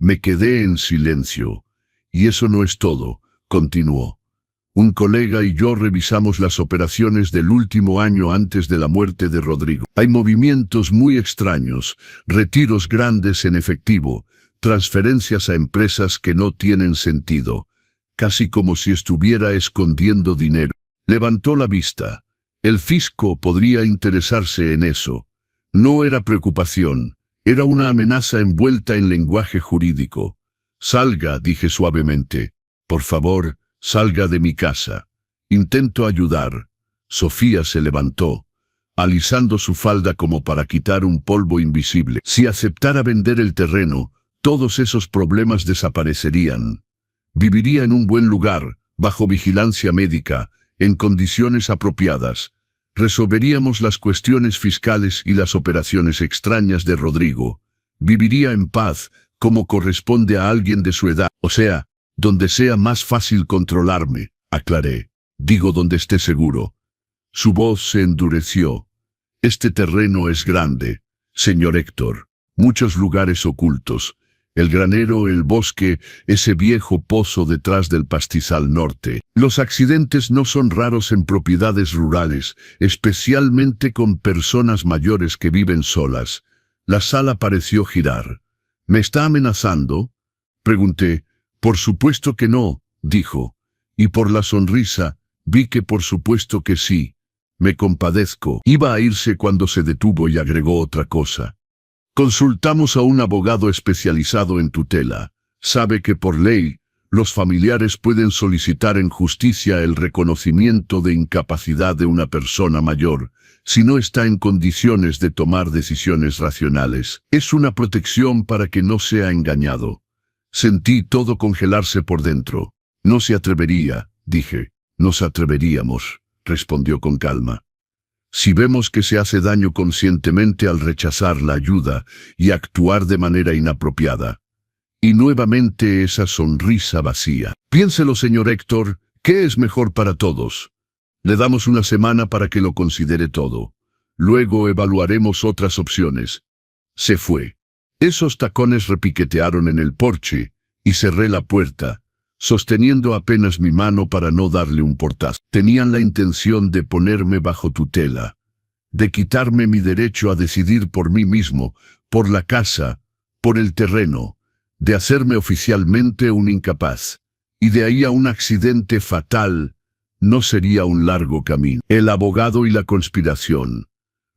Me quedé en silencio. Y eso no es todo, continuó. Un colega y yo revisamos las operaciones del último año antes de la muerte de Rodrigo. Hay movimientos muy extraños, retiros grandes en efectivo, transferencias a empresas que no tienen sentido. Casi como si estuviera escondiendo dinero. Levantó la vista. El fisco podría interesarse en eso. No era preocupación, era una amenaza envuelta en lenguaje jurídico. Salga, dije suavemente. Por favor, salga de mi casa. Intento ayudar. Sofía se levantó, alisando su falda como para quitar un polvo invisible. Si aceptara vender el terreno, todos esos problemas desaparecerían. Viviría en un buen lugar, bajo vigilancia médica, en condiciones apropiadas. Resolveríamos las cuestiones fiscales y las operaciones extrañas de Rodrigo. Viviría en paz, como corresponde a alguien de su edad, o sea, donde sea más fácil controlarme, aclaré. Digo donde esté seguro. Su voz se endureció. Este terreno es grande, señor Héctor. Muchos lugares ocultos. El granero, el bosque, ese viejo pozo detrás del pastizal norte. Los accidentes no son raros en propiedades rurales, especialmente con personas mayores que viven solas. La sala pareció girar. ¿Me está amenazando?, pregunté. Por supuesto que no, dijo. Y por la sonrisa, vi que por supuesto que sí. Me compadezco. Iba a irse cuando se detuvo y agregó otra cosa. Consultamos a un abogado especializado en tutela. Sabe que por ley, los familiares pueden solicitar en justicia el reconocimiento de incapacidad de una persona mayor, si no está en condiciones de tomar decisiones racionales. Es una protección para que no sea engañado. Sentí todo congelarse por dentro. No se atrevería, dije. Nos atreveríamos, respondió con calma. Si vemos que se hace daño conscientemente al rechazar la ayuda y actuar de manera inapropiada. Y nuevamente esa sonrisa vacía. Piénselo, señor Héctor, ¿qué es mejor para todos? Le damos una semana para que lo considere todo. Luego evaluaremos otras opciones. Se fue. Esos tacones repiquetearon en el porche, y cerré la puerta, sosteniendo apenas mi mano para no darle un portazo. Tenían la intención de ponerme bajo tutela, de quitarme mi derecho a decidir por mí mismo, por la casa, por el terreno, de hacerme oficialmente un incapaz. Y de ahí a un accidente fatal, no sería un largo camino. El abogado y la conspiración.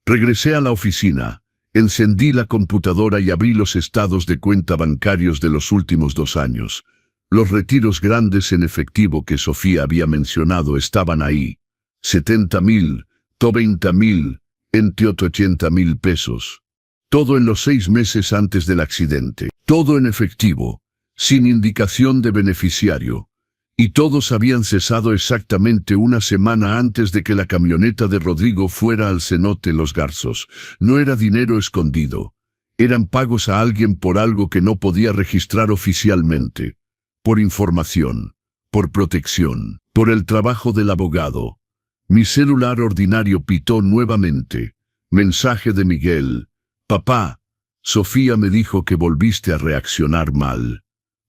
Regresé a la oficina, encendí la computadora y abrí los estados de cuenta bancarios de los últimos 2 años. Los retiros grandes en efectivo que Sofía había mencionado estaban ahí. 70,000, 90,000, entre otros 80,000 pesos. Todo en los 6 meses antes del accidente. Todo en efectivo, sin indicación de beneficiario. Y todos habían cesado exactamente una semana antes de que la camioneta de Rodrigo fuera al cenote Los Garzos. No era dinero escondido. Eran pagos a alguien por algo que no podía registrar oficialmente. Por información, por protección, por el trabajo del abogado. Mi celular ordinario pitó nuevamente. Mensaje de Miguel. Papá, Sofía me dijo que volviste a reaccionar mal.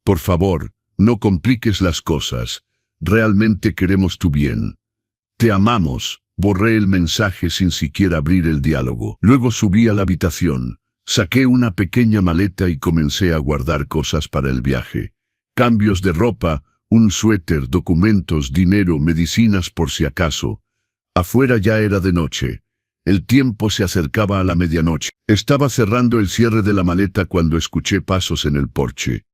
Por favor, no compliques las cosas. Realmente queremos tu bien. Te amamos. Borré el mensaje sin siquiera abrir el diálogo. Luego subí a la habitación. Saqué una pequeña maleta y comencé a guardar cosas para el viaje. Cambios de ropa, un suéter, documentos, dinero, medicinas por si acaso. Afuera ya era de noche. El tiempo se acercaba a la medianoche. Estaba cerrando el cierre de la maleta cuando escuché pasos en el porche.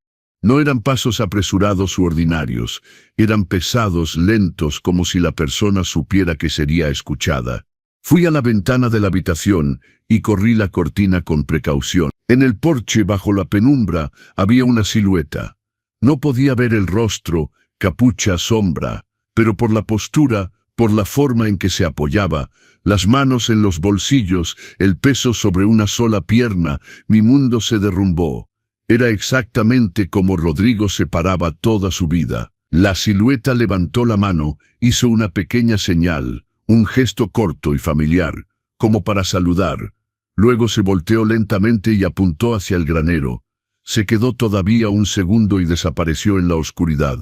No eran pasos apresurados u ordinarios. Eran pesados, lentos, como si la persona supiera que sería escuchada. Fui a la ventana de la habitación y corrí la cortina con precaución. En el porche, bajo la penumbra, había una silueta. No podía ver el rostro, capucha, sombra, pero por la postura, por la forma en que se apoyaba, las manos en los bolsillos, el peso sobre una sola pierna, mi mundo se derrumbó. Era exactamente como Rodrigo se paraba toda su vida. La silueta levantó la mano, hizo una pequeña señal, un gesto corto y familiar, como para saludar. Luego se volteó lentamente y apuntó hacia el granero. Se quedó todavía un segundo y desapareció en la oscuridad.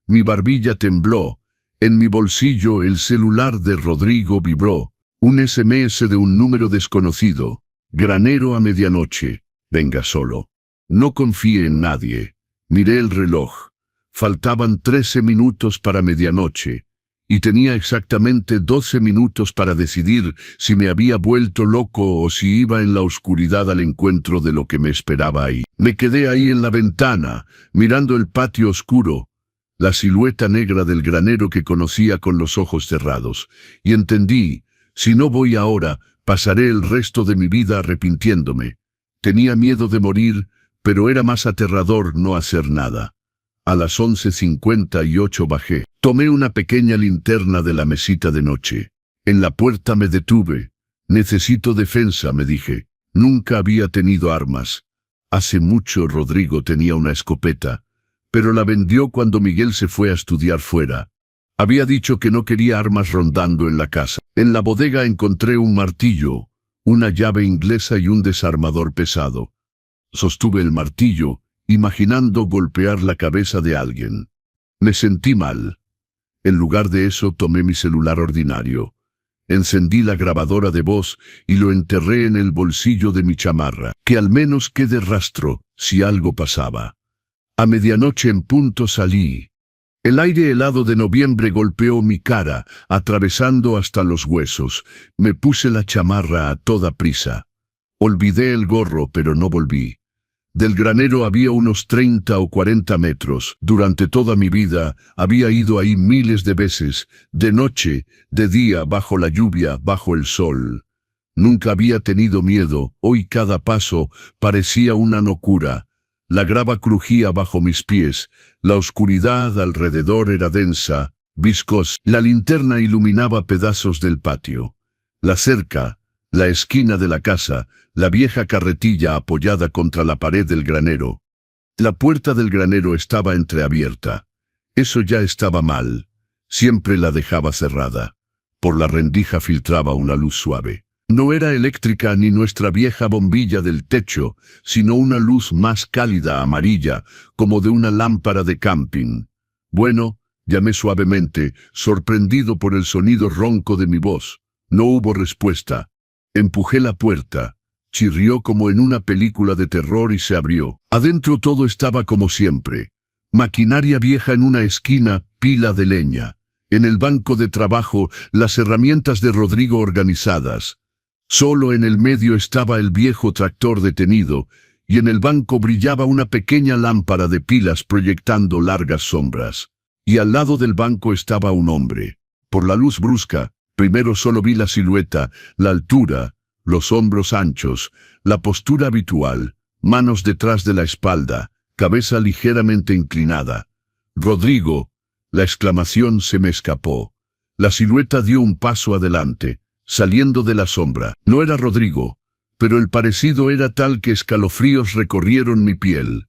Mi barbilla tembló. En mi bolsillo el celular de Rodrigo vibró. Un SMS de un número desconocido. Granero a medianoche. Venga solo. No confíe en nadie. Miré el reloj. Faltaban 13 minutos para medianoche. Y tenía exactamente 12 minutos para decidir si me había vuelto loco o si iba en la oscuridad al encuentro de lo que me esperaba ahí. Me quedé ahí en la ventana, mirando el patio oscuro, la silueta negra del granero que conocía con los ojos cerrados, y entendí, si no voy ahora, pasaré el resto de mi vida arrepintiéndome. Tenía miedo de morir, pero era más aterrador no hacer nada. A las 11:58 bajé. Tomé una pequeña linterna de la mesita de noche. En la puerta me detuve. Necesito defensa, me dije. Nunca había tenido armas. Hace mucho Rodrigo tenía una escopeta, pero la vendió cuando Miguel se fue a estudiar fuera. Había dicho que no quería armas rondando en la casa. En la bodega encontré un martillo, una llave inglesa y un desarmador pesado. Sostuve el martillo, imaginando golpear la cabeza de alguien. Me sentí mal. En lugar de eso tomé mi celular ordinario. Encendí la grabadora de voz y lo enterré en el bolsillo de mi chamarra. Que al menos quede rastro, si algo pasaba. A medianoche en punto salí. El aire helado de noviembre golpeó mi cara, atravesando hasta los huesos. Me puse la chamarra a toda prisa. Olvidé el gorro, pero no volví. Del granero había unos 30 o 40 metros. Durante toda mi vida había ido ahí miles de veces, de noche, de día, bajo la lluvia, bajo el sol. Nunca había tenido miedo. Hoy cada paso parecía una locura. La grava crujía bajo mis pies, la oscuridad alrededor era densa, viscosa. La linterna iluminaba pedazos del patio. La cerca, la esquina de la casa, la vieja carretilla apoyada contra la pared del granero. La puerta del granero estaba entreabierta. Eso ya estaba mal. Siempre la dejaba cerrada. Por la rendija filtraba una luz suave. No era eléctrica ni nuestra vieja bombilla del techo, sino una luz más cálida, amarilla, como de una lámpara de camping. Bueno, llamé suavemente, sorprendido por el sonido ronco de mi voz. No hubo respuesta. Empujé la puerta. Chirrió como en una película de terror y se abrió. Adentro todo estaba como siempre. Maquinaria vieja en una esquina, pila de leña. En el banco de trabajo, las herramientas de Rodrigo organizadas. Solo en el medio estaba el viejo tractor detenido, y en el banco brillaba una pequeña lámpara de pilas proyectando largas sombras. Y al lado del banco estaba un hombre. Por la luz brusca, primero solo vi la silueta, la altura, los hombros anchos, la postura habitual, manos detrás de la espalda, cabeza ligeramente inclinada. «Rodrigo», la exclamación se me escapó. La silueta dio un paso adelante, saliendo de la sombra. No era Rodrigo, pero el parecido era tal que escalofríos recorrieron mi piel.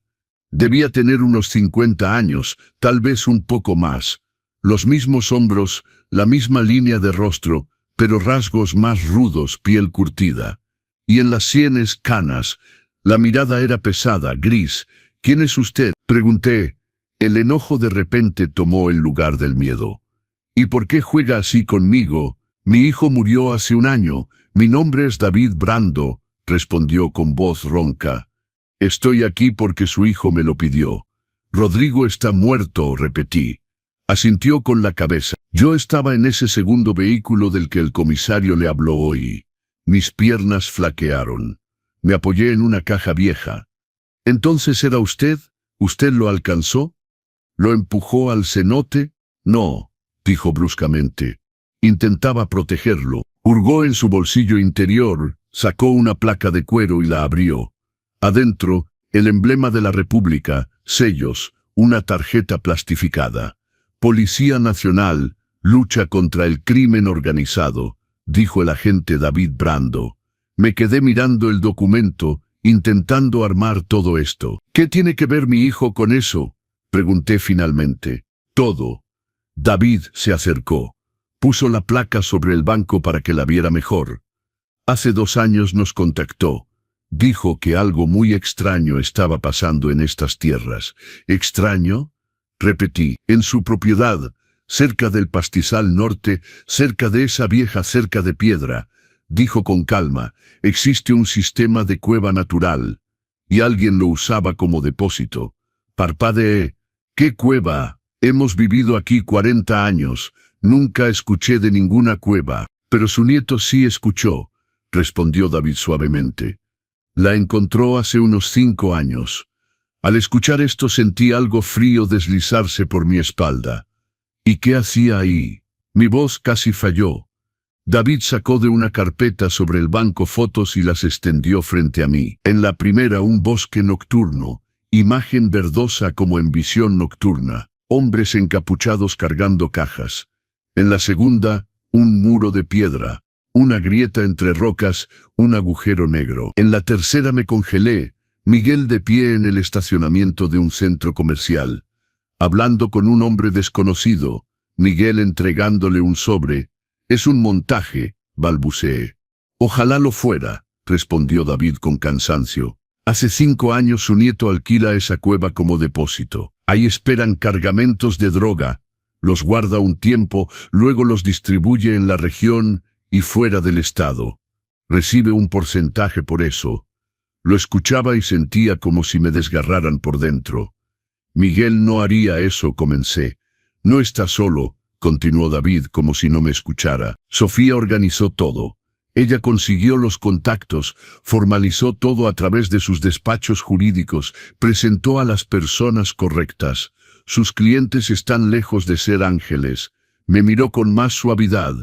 Debía tener unos 50 años, tal vez un poco más. Los mismos hombros, la misma línea de rostro, pero rasgos más rudos, piel curtida. Y en las sienes canas. La mirada era pesada, gris. «¿Quién es usted?», pregunté. El enojo de repente tomó el lugar del miedo. «¿Y por qué juega así conmigo? Mi hijo murió hace un año. Mi nombre es David Brando», respondió con voz ronca. «Estoy aquí porque su hijo me lo pidió». «Rodrigo está muerto», repetí. Asintió con la cabeza. Yo estaba en ese segundo vehículo del que el comisario le habló hoy. Mis piernas flaquearon. Me apoyé en una caja vieja. «¿Entonces era usted? ¿Usted lo alcanzó? ¿Lo empujó al cenote?» «No», dijo bruscamente. Intentaba protegerlo. Hurgó en su bolsillo interior, sacó una placa de cuero y la abrió. Adentro, el emblema de la República, sellos, una tarjeta plastificada. «Policía Nacional, lucha contra el crimen organizado», dijo el agente David Brando. Me quedé mirando el documento, intentando armar todo esto. «¿Qué tiene que ver mi hijo con eso?», pregunté finalmente. «Todo». David se acercó. Puso la placa sobre el banco para que la viera mejor. «Hace 2 años nos contactó. Dijo que algo muy extraño estaba pasando en estas tierras». «¿Extraño?», repetí. «En su propiedad, cerca del pastizal norte, cerca de esa vieja cerca de piedra», dijo con calma. «Existe un sistema de cueva natural, y alguien lo usaba como depósito». Parpadeé. «¿Qué cueva? Hemos vivido aquí 40 años. Nunca escuché de ninguna cueva». «Pero su nieto sí escuchó», respondió David suavemente. «La encontró hace unos 5 años. Al escuchar esto sentí algo frío deslizarse por mi espalda. ¿Y qué hacía ahí?». Mi voz casi falló. David sacó de una carpeta sobre el banco fotos y las extendió frente a mí. En la primera, un bosque nocturno, imagen verdosa como en visión nocturna, hombres encapuchados cargando cajas. En la segunda, un muro de piedra, una grieta entre rocas, un agujero negro. En la tercera me congelé, Miguel de pie en el estacionamiento de un centro comercial, hablando con un hombre desconocido, Miguel entregándole un sobre. «Es un montaje», balbuceé. «Ojalá lo fuera», respondió David con cansancio. «Hace 5 años su nieto alquila esa cueva como depósito. Ahí esperan cargamentos de droga. Los guarda un tiempo, luego los distribuye en la región y fuera del estado. Recibe un porcentaje por eso». Lo escuchaba y sentía como si me desgarraran por dentro. «Miguel no haría eso», comencé. No está solo, continuó David como si no me escuchara. Sofía organizó todo. Ella consiguió los contactos, formalizó todo a través de sus despachos jurídicos, presentó a las personas correctas. Sus clientes están lejos de ser ángeles. Me miró con más suavidad.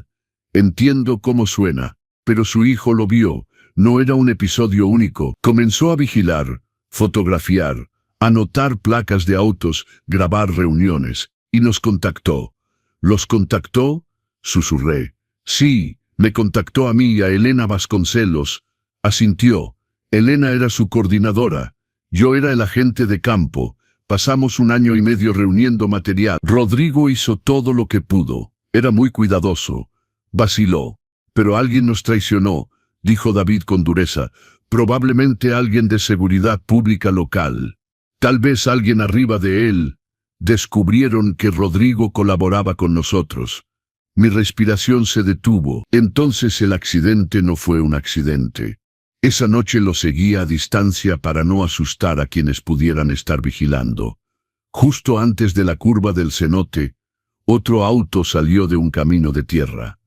Entiendo cómo suena, pero su hijo lo vio. No era un episodio único. Comenzó a vigilar, fotografiar, anotar placas de autos, grabar reuniones, y nos contactó. ¿Los contactó? Susurré. Sí, me contactó a mí y a Elena Vasconcelos. Asintió. Elena era su coordinadora. Yo era el agente de campo. Pasamos 1 año y medio reuniendo material. Rodrigo hizo todo lo que pudo. Era muy cuidadoso. Vaciló. Pero alguien nos traicionó, dijo David con dureza. Probablemente alguien de seguridad pública local. Tal vez alguien arriba de él. Descubrieron que Rodrigo colaboraba con nosotros. Mi respiración se detuvo. Entonces el accidente no fue un accidente. Esa noche lo seguía a distancia para no asustar a quienes pudieran estar vigilando. Justo antes de la curva del cenote, otro auto salió de un camino de tierra.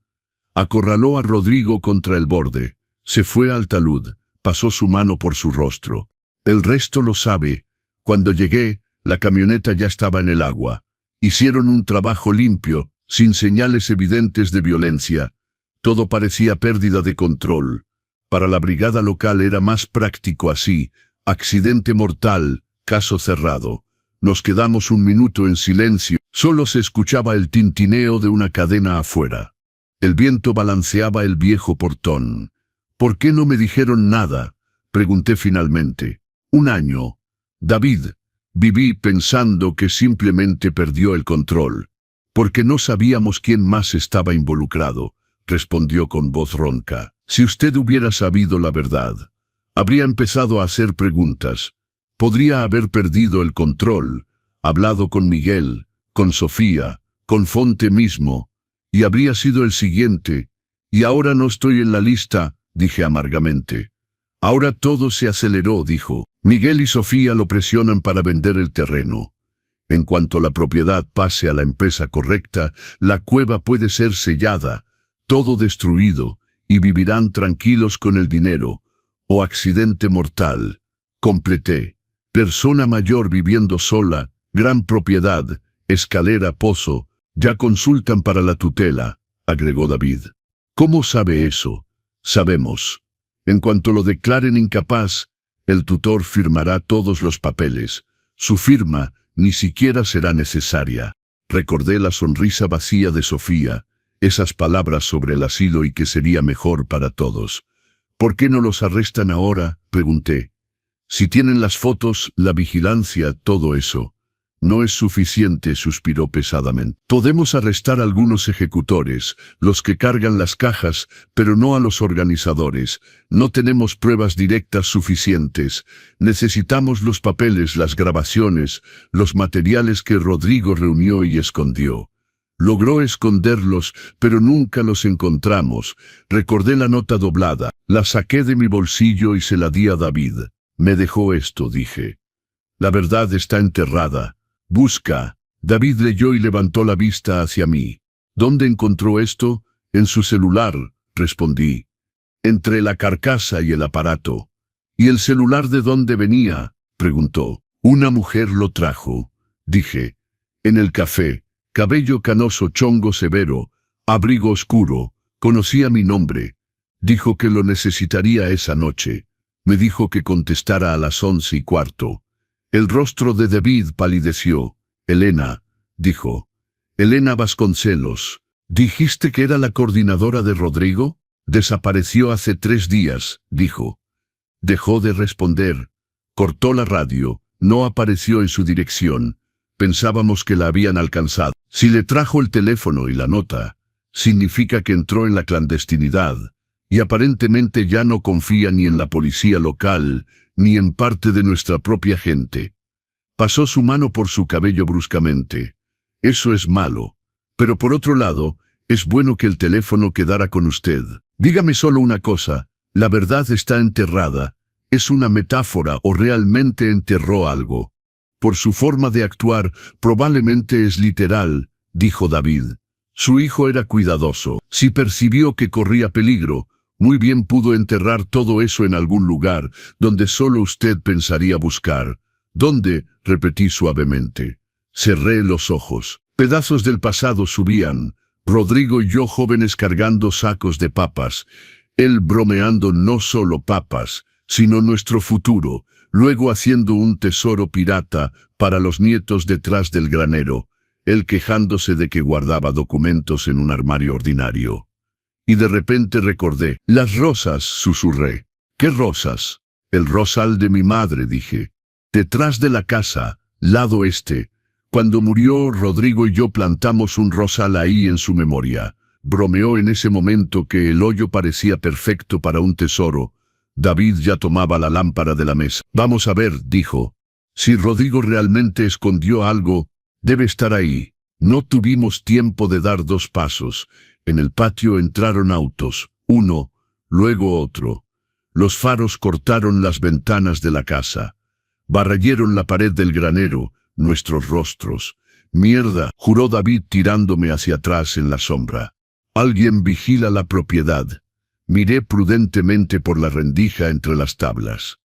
Acorraló a Rodrigo contra el borde. Se fue al talud. Pasó su mano por su rostro. El resto lo sabe. Cuando llegué, la camioneta ya estaba en el agua. Hicieron un trabajo limpio, sin señales evidentes de violencia. Todo parecía pérdida de control. Para la brigada local era más práctico así. Accidente mortal, caso cerrado. Nos quedamos 1 minuto en silencio. Solo se escuchaba el tintineo de una cadena afuera. El viento balanceaba el viejo portón. ¿Por qué no me dijeron nada? Pregunté finalmente. 1 año. David, viví pensando que simplemente perdió el control. Porque no sabíamos quién más estaba involucrado, respondió con voz ronca. Si usted hubiera sabido la verdad, habría empezado a hacer preguntas. Podría haber perdido el control, hablado con Miguel, con Sofía, con Fonte mismo, y habría sido el siguiente. Y ahora no estoy en la lista, dije amargamente. Ahora todo se aceleró, dijo. Miguel y Sofía lo presionan para vender el terreno. En cuanto la propiedad pase a la empresa correcta, la cueva puede ser sellada, todo destruido, y vivirán tranquilos con el dinero. O accidente mortal. Completé. Persona mayor viviendo sola, gran propiedad, escalera, pozo, ya consultan para la tutela, agregó David. ¿Cómo sabe eso? Sabemos. En cuanto lo declaren incapaz, el tutor firmará todos los papeles. Su firma ni siquiera será necesaria. Recordé la sonrisa vacía de Sofía, esas palabras sobre el asilo y que sería mejor para todos. ¿Por qué no los arrestan ahora?, pregunté. Si tienen las fotos, la vigilancia, todo eso. No es suficiente, suspiró pesadamente. Podemos arrestar a algunos ejecutores, los que cargan las cajas, pero no a los organizadores. No tenemos pruebas directas suficientes. Necesitamos los papeles, las grabaciones, los materiales que Rodrigo reunió y escondió. Logró esconderlos, pero nunca los encontramos. Recordé la nota doblada. La saqué de mi bolsillo y se la di a David. Me dejó esto, dije. La verdad está enterrada. Busca. David leyó y levantó la vista hacia mí. ¿Dónde encontró esto? En su celular, respondí. Entre la carcasa y el aparato. ¿Y el celular de dónde venía?, preguntó. Una mujer lo trajo, dije. En el café. Cabello canoso, chongo severo, abrigo oscuro. Conocía mi nombre. Dijo que lo necesitaría esa noche. Me dijo que contestara a las 11:15. El rostro de David palideció. Elena, dijo. Elena Vasconcelos. ¿Dijiste que era la coordinadora de Rodrigo? Desapareció hace 3 días, dijo. Dejó de responder. Cortó la radio. No apareció en su dirección. Pensábamos que la habían alcanzado. Si le trajo el teléfono y la nota, significa que entró en la clandestinidad. Y aparentemente ya no confía ni en la policía local, ni en parte de nuestra propia gente. Pasó su mano por su cabello bruscamente. Eso es malo. Pero por otro lado, es bueno que el teléfono quedara con usted. Dígame solo una cosa, ¿la verdad está enterrada? ¿Es una metáfora o realmente enterró algo? Por su forma de actuar, probablemente es literal, dijo David. Su hijo era cuidadoso. Si percibió que corría peligro, muy bien pudo enterrar todo eso en algún lugar donde solo usted pensaría buscar. ¿Dónde? Repetí suavemente. Cerré los ojos. Pedazos del pasado subían. Rodrigo y yo jóvenes cargando sacos de papas. Él bromeando no solo papas, sino nuestro futuro. Luego haciendo un tesoro pirata para los nietos detrás del granero. Él quejándose de que guardaba documentos en un armario ordinario. Y de repente recordé. Las rosas, susurré. ¿Qué rosas? El rosal de mi madre, dije. Detrás de la casa, lado este. Cuando murió Rodrigo y yo plantamos un rosal ahí en su memoria. Bromeó en ese momento que el hoyo parecía perfecto para un tesoro. David ya tomaba la lámpara de la mesa. Vamos a ver, dijo. Si Rodrigo realmente escondió algo, debe estar ahí. No tuvimos tiempo de dar 2 pasos. En el patio entraron autos, uno, luego otro. Los faros cortaron las ventanas de la casa. Barrayeron la pared del granero, nuestros rostros. Mierda, juró David tirándome hacia atrás en la sombra. Alguien vigila la propiedad. Miré prudentemente por la rendija entre las tablas.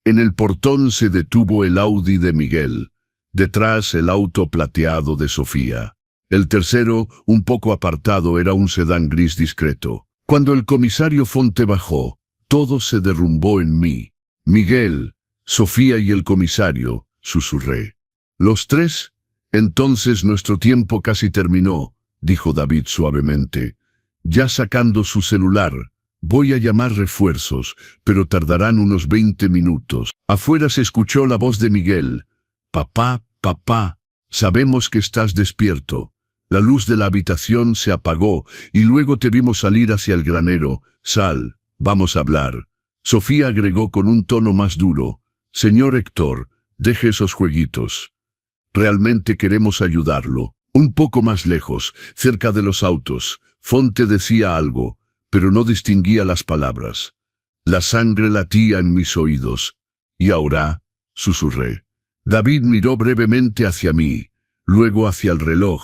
En el portón se detuvo el Audi de Miguel. Detrás el auto plateado de Sofía. El tercero, un poco apartado, era un sedán gris discreto. Cuando el comisario Fonte bajó, todo se derrumbó en mí. Miguel, Sofía y el comisario, susurré. ¿Los 3? Entonces nuestro tiempo casi terminó, dijo David suavemente. Ya sacando su celular. Voy a llamar refuerzos, pero tardarán unos 20 minutos. Afuera se escuchó la voz de Miguel. Papá, papá, sabemos que estás despierto. La luz de la habitación se apagó y luego te vimos salir hacia el granero. Sal, vamos a hablar. Sofía agregó con un tono más duro. Señor Héctor, deje esos jueguitos. Realmente queremos ayudarlo. Un poco más lejos, cerca de los autos, Fonte decía algo, pero no distinguía las palabras. La sangre latía en mis oídos. ¿Y ahora? Susurré. David miró brevemente hacia mí, luego hacia el reloj,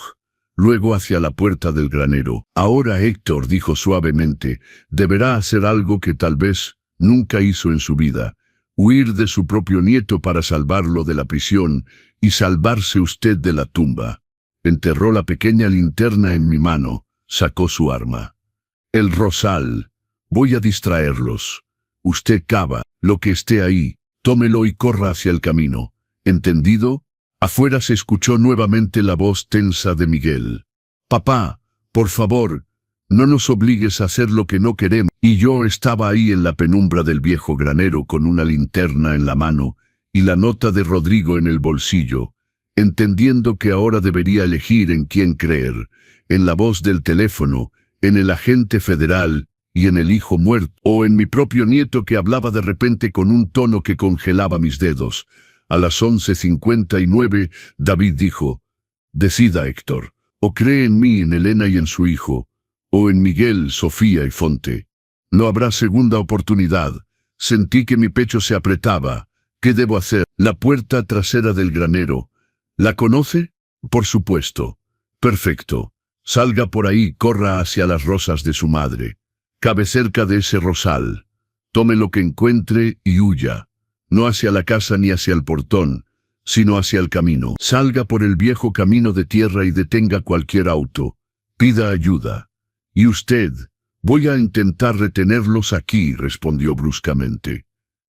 luego hacia la puerta del granero. Ahora Héctor, dijo suavemente, deberá hacer algo que tal vez nunca hizo en su vida. Huir de su propio nieto para salvarlo de la prisión y salvarse usted de la tumba. Enterró la pequeña linterna en mi mano, sacó su arma. El rosal. Voy a distraerlos. Usted cava lo que esté ahí, tómelo y corra hacia el camino. ¿Entendido? Afuera se escuchó nuevamente la voz tensa de Miguel. Papá, por favor, no nos obligues a hacer lo que no queremos. Y yo estaba ahí en la penumbra del viejo granero con una linterna en la mano y la nota de Rodrigo en el bolsillo, entendiendo que ahora debería elegir en quién creer, en la voz del teléfono, en el agente federal y en el hijo muerto, o en mi propio nieto que hablaba de repente con un tono que congelaba mis dedos. A las 11:59, David dijo, decida Héctor, o cree en mí, en Elena y en su hijo, o en Miguel, Sofía y Fonte. No habrá segunda oportunidad. Sentí que mi pecho se apretaba. ¿Qué debo hacer? La puerta trasera del granero. ¿La conoce? Por supuesto. Perfecto. Salga por ahí, corra hacia las rosas de su madre. Cabe cerca de ese rosal. Tome lo que encuentre y huya. No hacia la casa ni hacia el portón, sino hacia el camino. Salga por el viejo camino de tierra y detenga cualquier auto. Pida ayuda. ¿Y usted? Voy a intentar retenerlos aquí, respondió bruscamente.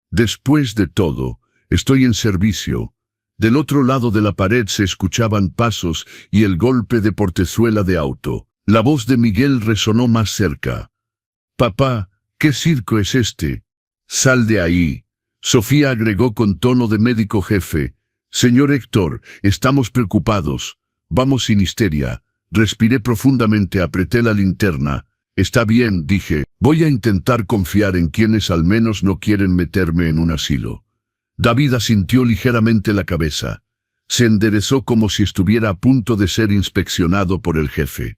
Después de todo, estoy en servicio. Del otro lado de la pared se escuchaban pasos y el golpe de portezuela de auto. La voz de Miguel resonó más cerca. Papá, ¿qué circo es este? Sal de ahí. Sofía agregó con tono de médico jefe. Señor Héctor, estamos preocupados. Vamos sin histeria. Respiré profundamente, apreté la linterna. Está bien, dije. Voy a intentar confiar en quienes al menos no quieren meterme en un asilo. David asintió ligeramente la cabeza. Se enderezó como si estuviera a punto de ser inspeccionado por el jefe.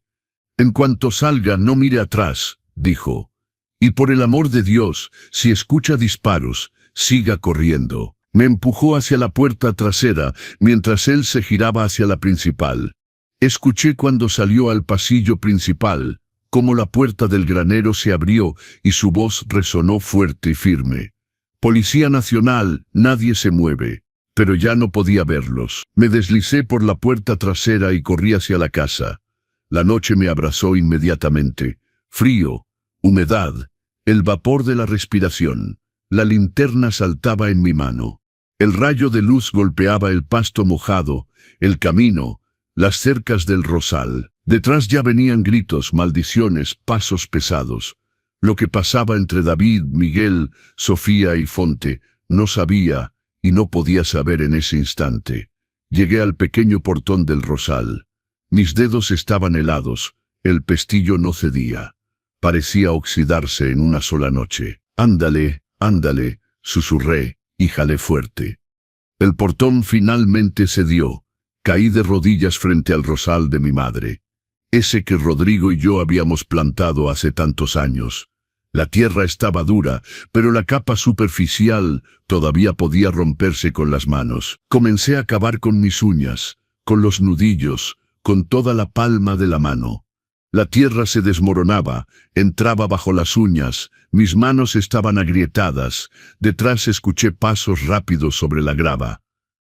En cuanto salga, no mire atrás, dijo. Y por el amor de Dios, si escucha disparos, siga corriendo. Me empujó hacia la puerta trasera, mientras él se giraba hacia la principal. Escuché cuando salió al pasillo principal, cómo la puerta del granero se abrió y su voz resonó fuerte y firme. Policía Nacional, nadie se mueve. Pero ya no podía verlos. Me deslicé por la puerta trasera y corrí hacia la casa. La noche me abrazó inmediatamente. Frío, humedad, el vapor de la respiración. La linterna saltaba en mi mano. El rayo de luz golpeaba el pasto mojado, el camino, las cercas del rosal. Detrás ya venían gritos, maldiciones, pasos pesados. Lo que pasaba entre David, Miguel, Sofía y Fonte, no sabía y no podía saber en ese instante. Llegué al pequeño portón del rosal. Mis dedos estaban helados, el pestillo no cedía. Parecía oxidarse en una sola noche. Ándale, ándale, susurré y jalé fuerte. El portón finalmente cedió. Caí de rodillas frente al rosal de mi madre. Ese que Rodrigo y yo habíamos plantado hace tantos años. La tierra estaba dura, pero la capa superficial todavía podía romperse con las manos. Comencé a cavar con mis uñas, con los nudillos, con toda la palma de la mano. La tierra se desmoronaba, entraba bajo las uñas, mis manos estaban agrietadas, detrás escuché pasos rápidos sobre la grava.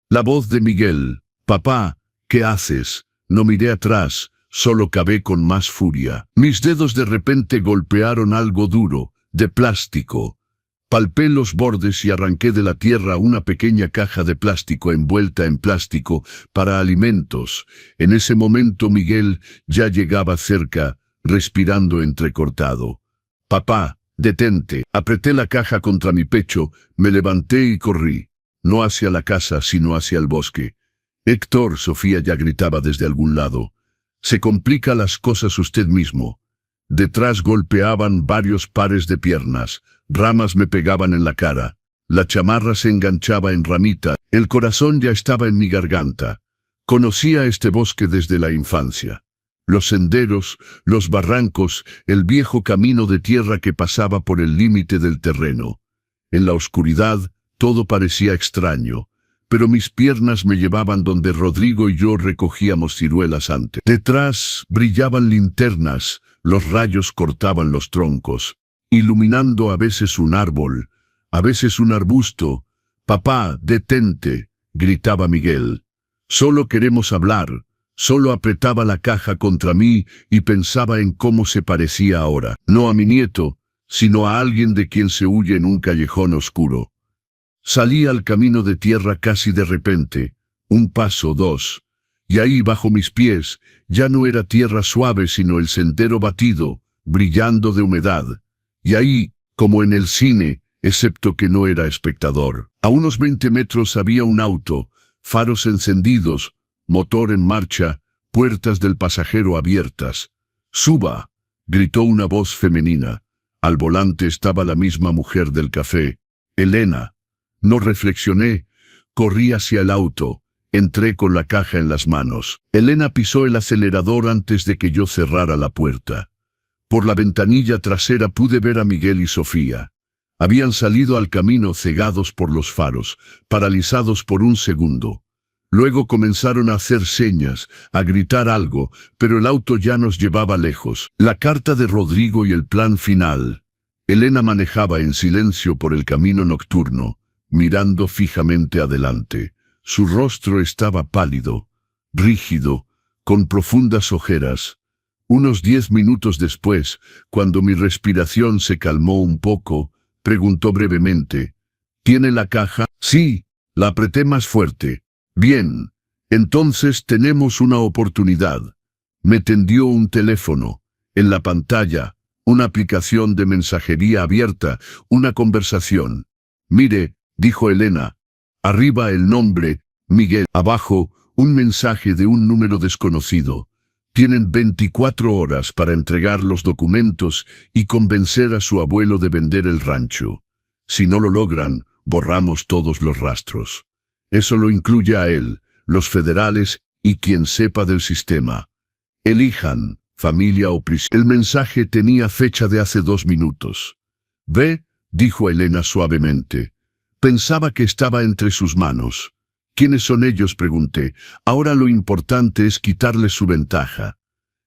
La voz de Miguel: «Papá, ¿qué haces?». No miré atrás. Solo cavé con más furia. Mis dedos de repente golpearon algo duro, de plástico. Palpé los bordes y arranqué de la tierra una pequeña caja de plástico envuelta en plástico para alimentos. En ese momento Miguel ya llegaba cerca, respirando entrecortado. «Papá, detente». Apreté la caja contra mi pecho, me levanté y corrí. No hacia la casa, sino hacia el bosque. «Héctor», Sofía ya gritaba desde algún lado. «Se complica las cosas usted mismo». Detrás golpeaban varios pares de piernas, ramas me pegaban en la cara, la chamarra se enganchaba en ramita, el corazón ya estaba en mi garganta. Conocía este bosque desde la infancia. Los senderos, los barrancos, el viejo camino de tierra que pasaba por el límite del terreno. En la oscuridad, todo parecía extraño. Pero mis piernas me llevaban donde Rodrigo y yo recogíamos ciruelas antes. Detrás brillaban linternas, los rayos cortaban los troncos, iluminando a veces un árbol, a veces un arbusto. «Papá, detente», gritaba Miguel. «Solo queremos hablar». Solo apretaba la caja contra mí y pensaba en cómo se parecía ahora. No a mi nieto, sino a alguien de quien se huye en un callejón oscuro. Salí al camino de tierra casi de repente, un paso, dos, y ahí bajo mis pies ya no era tierra suave sino el sendero batido, brillando de humedad. Y ahí, como en el cine, excepto que no era espectador. A unos 20 metros había un auto, faros encendidos, motor en marcha, puertas del pasajero abiertas. «Suba», gritó una voz femenina. Al volante estaba la misma mujer del café, Elena. No reflexioné, corrí hacia el auto, entré con la caja en las manos. Elena pisó el acelerador antes de que yo cerrara la puerta. Por la ventanilla trasera pude ver a Miguel y Sofía. Habían salido al camino cegados por los faros, paralizados por un segundo. Luego comenzaron a hacer señas, a gritar algo, pero el auto ya nos llevaba lejos. La carta de Rodrigo y el plan final. Elena manejaba en silencio por el camino nocturno, mirando fijamente adelante. Su rostro estaba pálido, rígido, con profundas ojeras. Unos 10 minutos después, cuando mi respiración se calmó un poco, preguntó brevemente: «¿Tiene la caja?». «Sí», la apreté más fuerte. «Bien, entonces tenemos una oportunidad». Me tendió un teléfono. En la pantalla, una aplicación de mensajería abierta, una conversación. «Mire», dijo Elena. Arriba el nombre, Miguel. Abajo, un mensaje de un número desconocido. Tienen 24 horas para entregar los documentos y convencer a su abuelo de vender el rancho. Si no lo logran, borramos todos los rastros. Eso lo incluye a él, los federales y quien sepa del sistema. Elijan, familia o prisión. El mensaje tenía fecha de hace 2 minutos. «Ve», dijo Elena suavemente. Pensaba que estaba entre sus manos. ¿Quiénes son ellos?, pregunté. Ahora lo importante es quitarles su ventaja.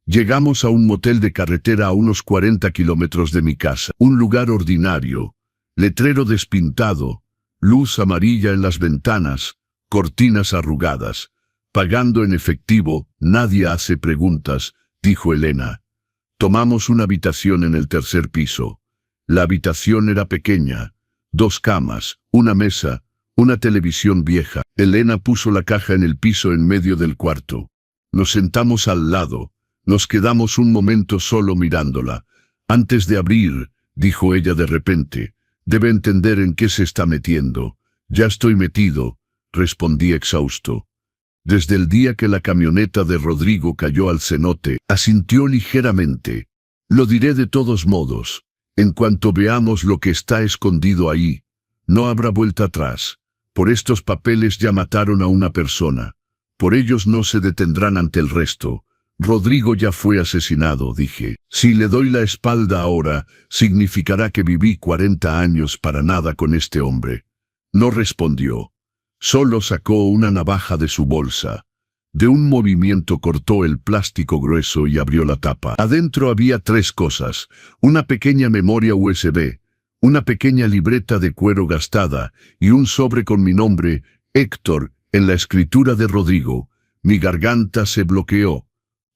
Llegamos a un motel de carretera a unos 40 kilómetros de mi casa. Un lugar ordinario. Letrero despintado. Luz amarilla en las ventanas. Cortinas arrugadas. Pagando en efectivo, nadie hace preguntas, dijo Elena. Tomamos una habitación en el tercer piso. La habitación era pequeña. 2 camas, una mesa, una televisión vieja. Elena puso la caja en el piso en medio del cuarto. Nos sentamos al lado. Nos quedamos un momento solo mirándola. Antes de abrir, dijo ella de repente, debe entender en qué se está metiendo. Ya estoy metido, respondí exhausto. Desde el día que la camioneta de Rodrigo cayó al cenote, asintió ligeramente. Lo diré de todos modos. En cuanto veamos lo que está escondido ahí, no habrá vuelta atrás. Por estos papeles ya mataron a una persona. Por ellos no se detendrán ante el resto. Rodrigo ya fue asesinado, dije. Si le doy la espalda ahora, significará que viví 40 años para nada con este hombre. No respondió. Solo sacó una navaja de su bolsa. De un movimiento cortó el plástico grueso y abrió la tapa. Adentro había 3 cosas: una pequeña memoria USB, una pequeña libreta de cuero gastada y un sobre con mi nombre, Héctor, en la escritura de Rodrigo. Mi garganta se bloqueó.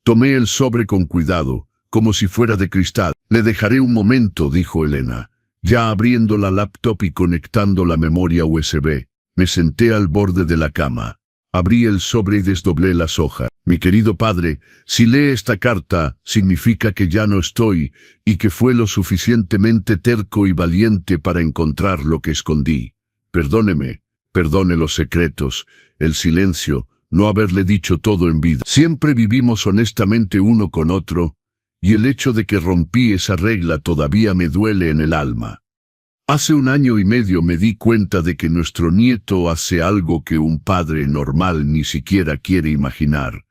Tomé el sobre con cuidado, como si fuera de cristal. Le dejaré un momento, dijo Elena, ya abriendo la laptop y conectando la memoria USB. Me senté al borde de la cama. Abrí el sobre y desdoblé las hojas. Mi querido padre, si lee esta carta, significa que ya no estoy, y que fue lo suficientemente terco y valiente para encontrar lo que escondí. Perdóneme, perdone los secretos, el silencio, no haberle dicho todo en vida. Siempre vivimos honestamente uno con otro, y el hecho de que rompí esa regla todavía me duele en el alma. Hace 1 año y medio me di cuenta de que nuestro nieto hace algo que un padre normal ni siquiera quiere imaginar.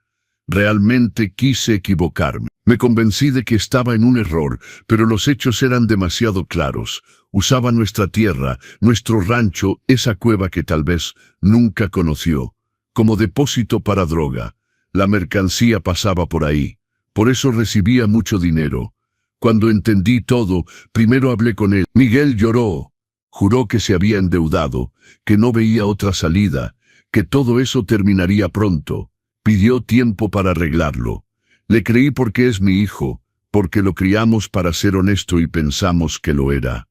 Realmente quise equivocarme. Me convencí de que estaba en un error, pero los hechos eran demasiado claros. Usaba nuestra tierra, nuestro rancho, esa cueva que tal vez nunca conoció, como depósito para droga. La mercancía pasaba por ahí. Por eso recibía mucho dinero. Cuando entendí todo, primero hablé con él. Miguel lloró. Juró que se había endeudado, que no veía otra salida, que todo eso terminaría pronto. Pidió tiempo para arreglarlo. Le creí porque es mi hijo, porque lo criamos para ser honesto y pensamos que lo era.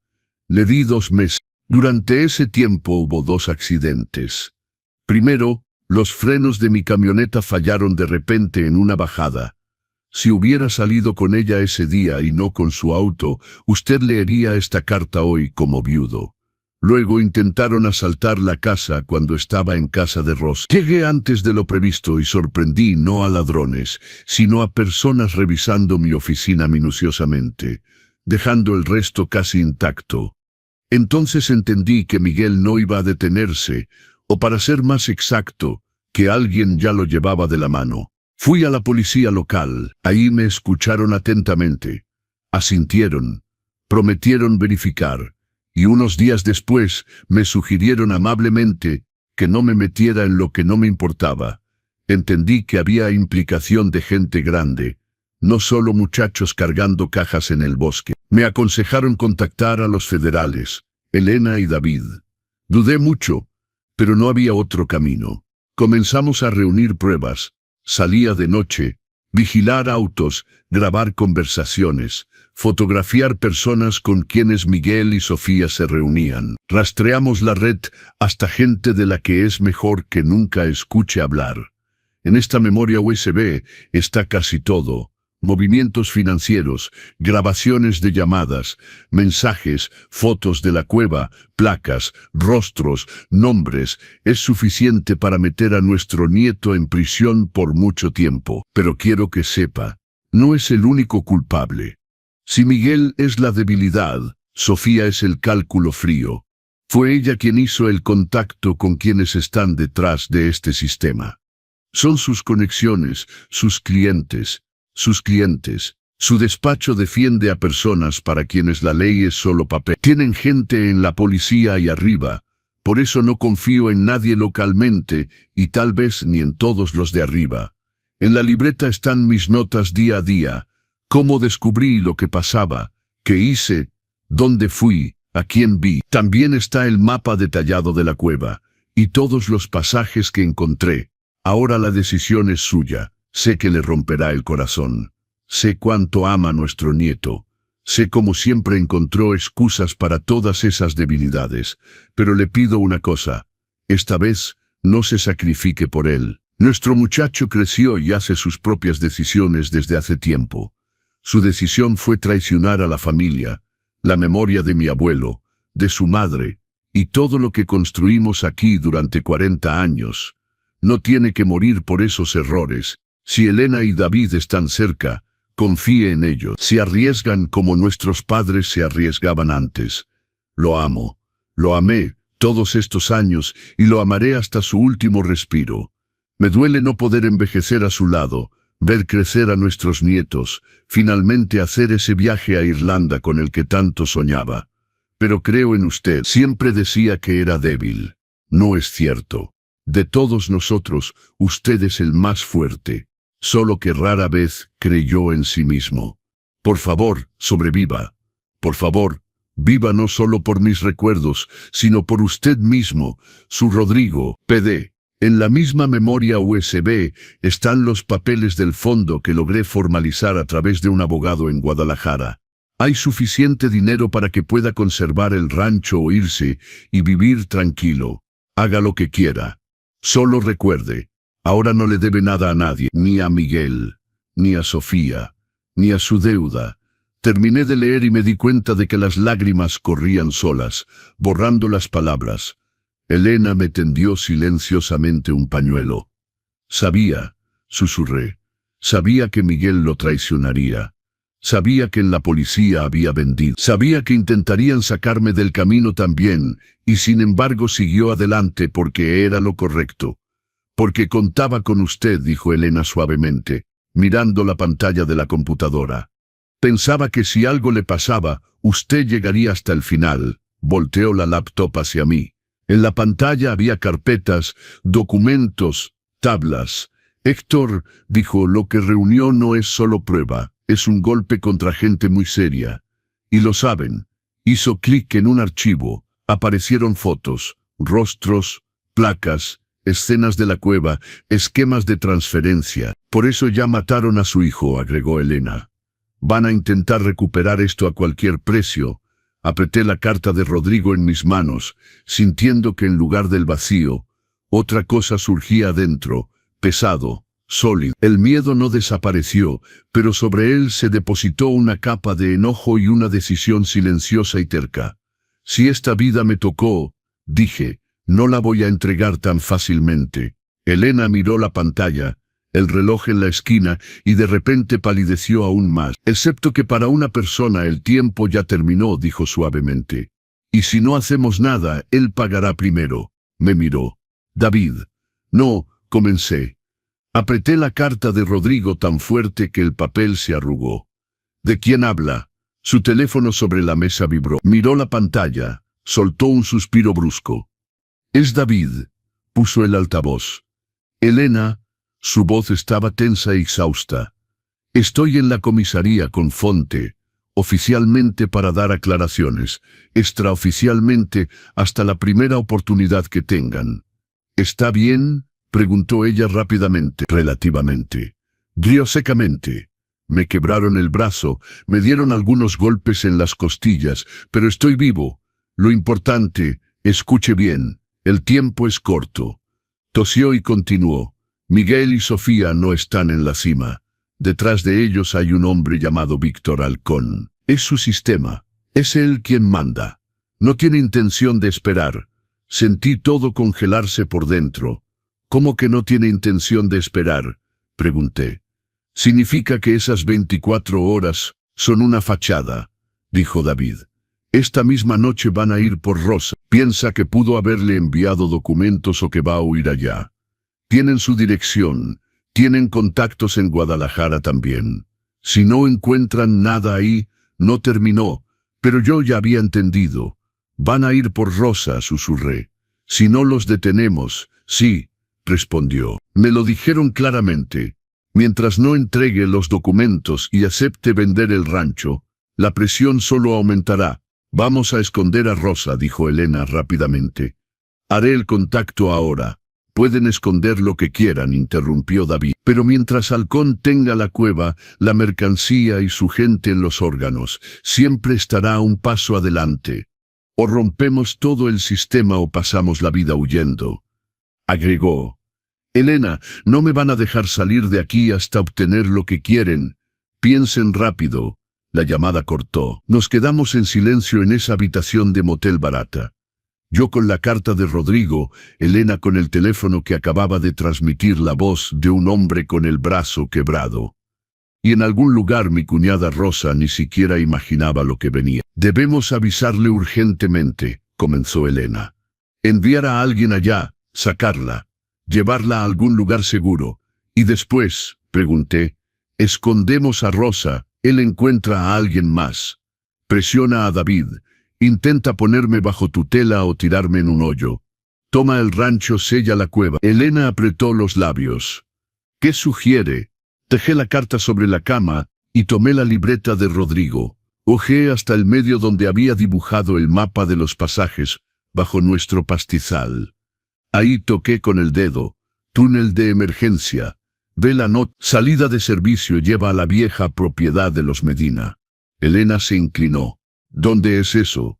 Le di 2 meses. Durante ese tiempo hubo 2 accidentes. Primero, los frenos de mi camioneta fallaron de repente en una bajada. Si hubiera salido con ella ese día y no con su auto, usted leería esta carta hoy como viudo. Luego intentaron asaltar la casa cuando estaba en casa de Ross. Llegué antes de lo previsto y sorprendí no a ladrones, sino a personas revisando mi oficina minuciosamente, dejando el resto casi intacto. Entonces entendí que Miguel no iba a detenerse, o para ser más exacto, que alguien ya lo llevaba de la mano. Fui a la policía local, ahí me escucharon atentamente. Asintieron, prometieron verificar, y unos días después me sugirieron amablemente que no me metiera en lo que no me importaba. Entendí que había implicación de gente grande, no solo muchachos cargando cajas en el bosque. Me aconsejaron contactar a los federales, Elena y David. Dudé mucho, pero no había otro camino. Comenzamos a reunir pruebas. Salía de noche, vigilar autos, grabar conversaciones, fotografiar personas con quienes Miguel y Sofía se reunían. Rastreamos la red hasta gente de la que es mejor que nunca escuche hablar. En esta memoria USB está casi todo: movimientos financieros, grabaciones de llamadas, mensajes, fotos de la cueva, placas, rostros, nombres. Es suficiente para meter a nuestro nieto en prisión por mucho tiempo. Pero quiero que sepa, no es el único culpable. Si Miguel es la debilidad, Sofía es el cálculo frío. Fue ella quien hizo el contacto con quienes están detrás de este sistema. Son sus conexiones, sus clientes. Su despacho defiende a personas para quienes la ley es solo papel. Tienen gente en la policía y arriba, Por eso no confío en nadie localmente y tal vez ni en todos los de arriba. En la libreta están mis notas día a día, cómo descubrí lo que pasaba, qué hice, dónde fui, a quién vi. También está el mapa detallado de la cueva y todos los pasajes que encontré. Ahora la decisión es suya. Sé que le romperá el corazón. Sé cuánto ama a nuestro nieto. Sé cómo siempre encontró excusas para todas esas debilidades. Pero le pido una cosa. Esta vez, no se sacrifique por él. Nuestro muchacho creció y hace sus propias decisiones desde hace tiempo. Su decisión fue traicionar a la familia, la memoria de mi abuelo, de su madre, y todo lo que construimos aquí durante 40 años. No tiene que morir por esos errores. Si Elena y David están cerca, confíe en ellos. Se arriesgan como nuestros padres se arriesgaban antes. Lo amo. Lo amé todos estos años y lo amaré hasta su último respiro. Me duele no poder envejecer a su lado, ver crecer a nuestros nietos, finalmente hacer ese viaje a Irlanda con el que tanto soñaba. Pero creo en usted. Siempre decía que era débil. No es cierto. De todos nosotros, usted es el más fuerte. Solo que rara vez creyó en sí mismo. Por favor, sobreviva. Por favor, viva no solo por mis recuerdos, sino por usted mismo, su Rodrigo, PD. En la misma memoria USB están los papeles del fondo que logré formalizar a través de un abogado en Guadalajara. Hay suficiente dinero para que pueda conservar el rancho o irse y vivir tranquilo. Haga lo que quiera. Solo recuerde, ahora no le debe nada a nadie, ni a Miguel, ni a Sofía, ni a su deuda. Terminé de leer y me di cuenta de que las lágrimas corrían solas, borrando las palabras. Elena me tendió silenciosamente un pañuelo. Sabía, susurré, sabía que Miguel lo traicionaría. Sabía que en la policía había vendido. Sabía que intentarían sacarme del camino también, y sin embargo siguió adelante porque era lo correcto. Porque contaba con usted, dijo Elena suavemente, mirando la pantalla de la computadora. Pensaba que si algo le pasaba, usted llegaría hasta el final. Volteó la laptop hacia mí. En la pantalla había carpetas, documentos, tablas. Héctor, dijo, lo que reunió no es solo prueba, es un golpe contra gente muy seria. Y lo saben. Hizo clic en un archivo. Aparecieron fotos, rostros, placas, escenas de la cueva, esquemas de transferencia. Por eso ya mataron a su hijo, agregó Elena. Van a intentar recuperar esto a cualquier precio. Apreté la carta de Rodrigo en mis manos, sintiendo que en lugar del vacío, otra cosa surgía adentro, pesado, sólido. El miedo no desapareció, pero sobre él se depositó una capa de enojo y una decisión silenciosa y terca. Si esta vida me tocó, dije, no la voy a entregar tan fácilmente. Elena miró la pantalla, el reloj en la esquina, y de repente palideció aún más. Excepto que para una persona el tiempo ya terminó, dijo suavemente. Y si no hacemos nada, él pagará primero. Me miró. David. No, comencé. Apreté la carta de Rodrigo tan fuerte que el papel se arrugó. ¿De quién habla? Su teléfono sobre la mesa vibró. Miró la pantalla, soltó un suspiro brusco. Es David, puso el altavoz. Elena. Su voz estaba tensa y exhausta. Estoy en la comisaría con Fonte, oficialmente para dar aclaraciones, extraoficialmente hasta la primera oportunidad que tengan. ¿Está bien?, preguntó ella rápidamente. Relativamente. Rió secamente. Me quebraron el brazo, me dieron algunos golpes en las costillas, pero estoy vivo. Lo importante, escuche bien, el tiempo es corto. Tosió y continuó. Miguel y Sofía no están en la cima. Detrás de ellos hay un hombre llamado Víctor Halcón. Es su sistema. Es él quien manda. No tiene intención de esperar. Sentí todo congelarse por dentro. ¿Cómo que no tiene intención de esperar?, pregunté. Significa que esas 24 horas son una fachada, dijo David. Esta misma noche van a ir por Rosa. Piensa que pudo haberle enviado documentos o que va a huir allá. Tienen su dirección, tienen contactos en Guadalajara también. Si no encuentran nada ahí, no terminó, pero yo ya había entendido. Van a ir por Rosa, susurré. Si no los detenemos, sí, respondió. Me lo dijeron claramente. Mientras no entregue los documentos y acepte vender el rancho, la presión solo aumentará. Vamos a esconder a Rosa, dijo Elena rápidamente. Haré el contacto ahora. Pueden esconder lo que quieran, interrumpió David. Pero mientras Halcón tenga la cueva, la mercancía y su gente en los órganos, siempre estará un paso adelante. O rompemos todo el sistema o pasamos la vida huyendo. Agregó. Elena, no me van a dejar salir de aquí hasta obtener lo que quieren. Piensen rápido. La llamada cortó. Nos quedamos en silencio en esa habitación de motel barata. Yo con la carta de Rodrigo, Elena con el teléfono que acababa de transmitir la voz de un hombre con el brazo quebrado. Y en algún lugar mi cuñada Rosa ni siquiera imaginaba lo que venía. Debemos avisarle urgentemente, comenzó Elena. Enviar a alguien allá, sacarla, llevarla a algún lugar seguro. Y después, pregunté, escondemos a Rosa, él encuentra a alguien más. Presiona a David. Intenta ponerme bajo tutela o tirarme en un hoyo. Toma el rancho, sella la cueva. Elena apretó los labios. ¿Qué sugiere? Dejé la carta sobre la cama y tomé la libreta de Rodrigo. Hojeé hasta el medio donde había dibujado el mapa de los pasajes, bajo nuestro pastizal. Ahí toqué con el dedo. Túnel de emergencia. Ve la nota. Salida de servicio lleva a la vieja propiedad de los Medina. Elena se inclinó. ¿Dónde es eso?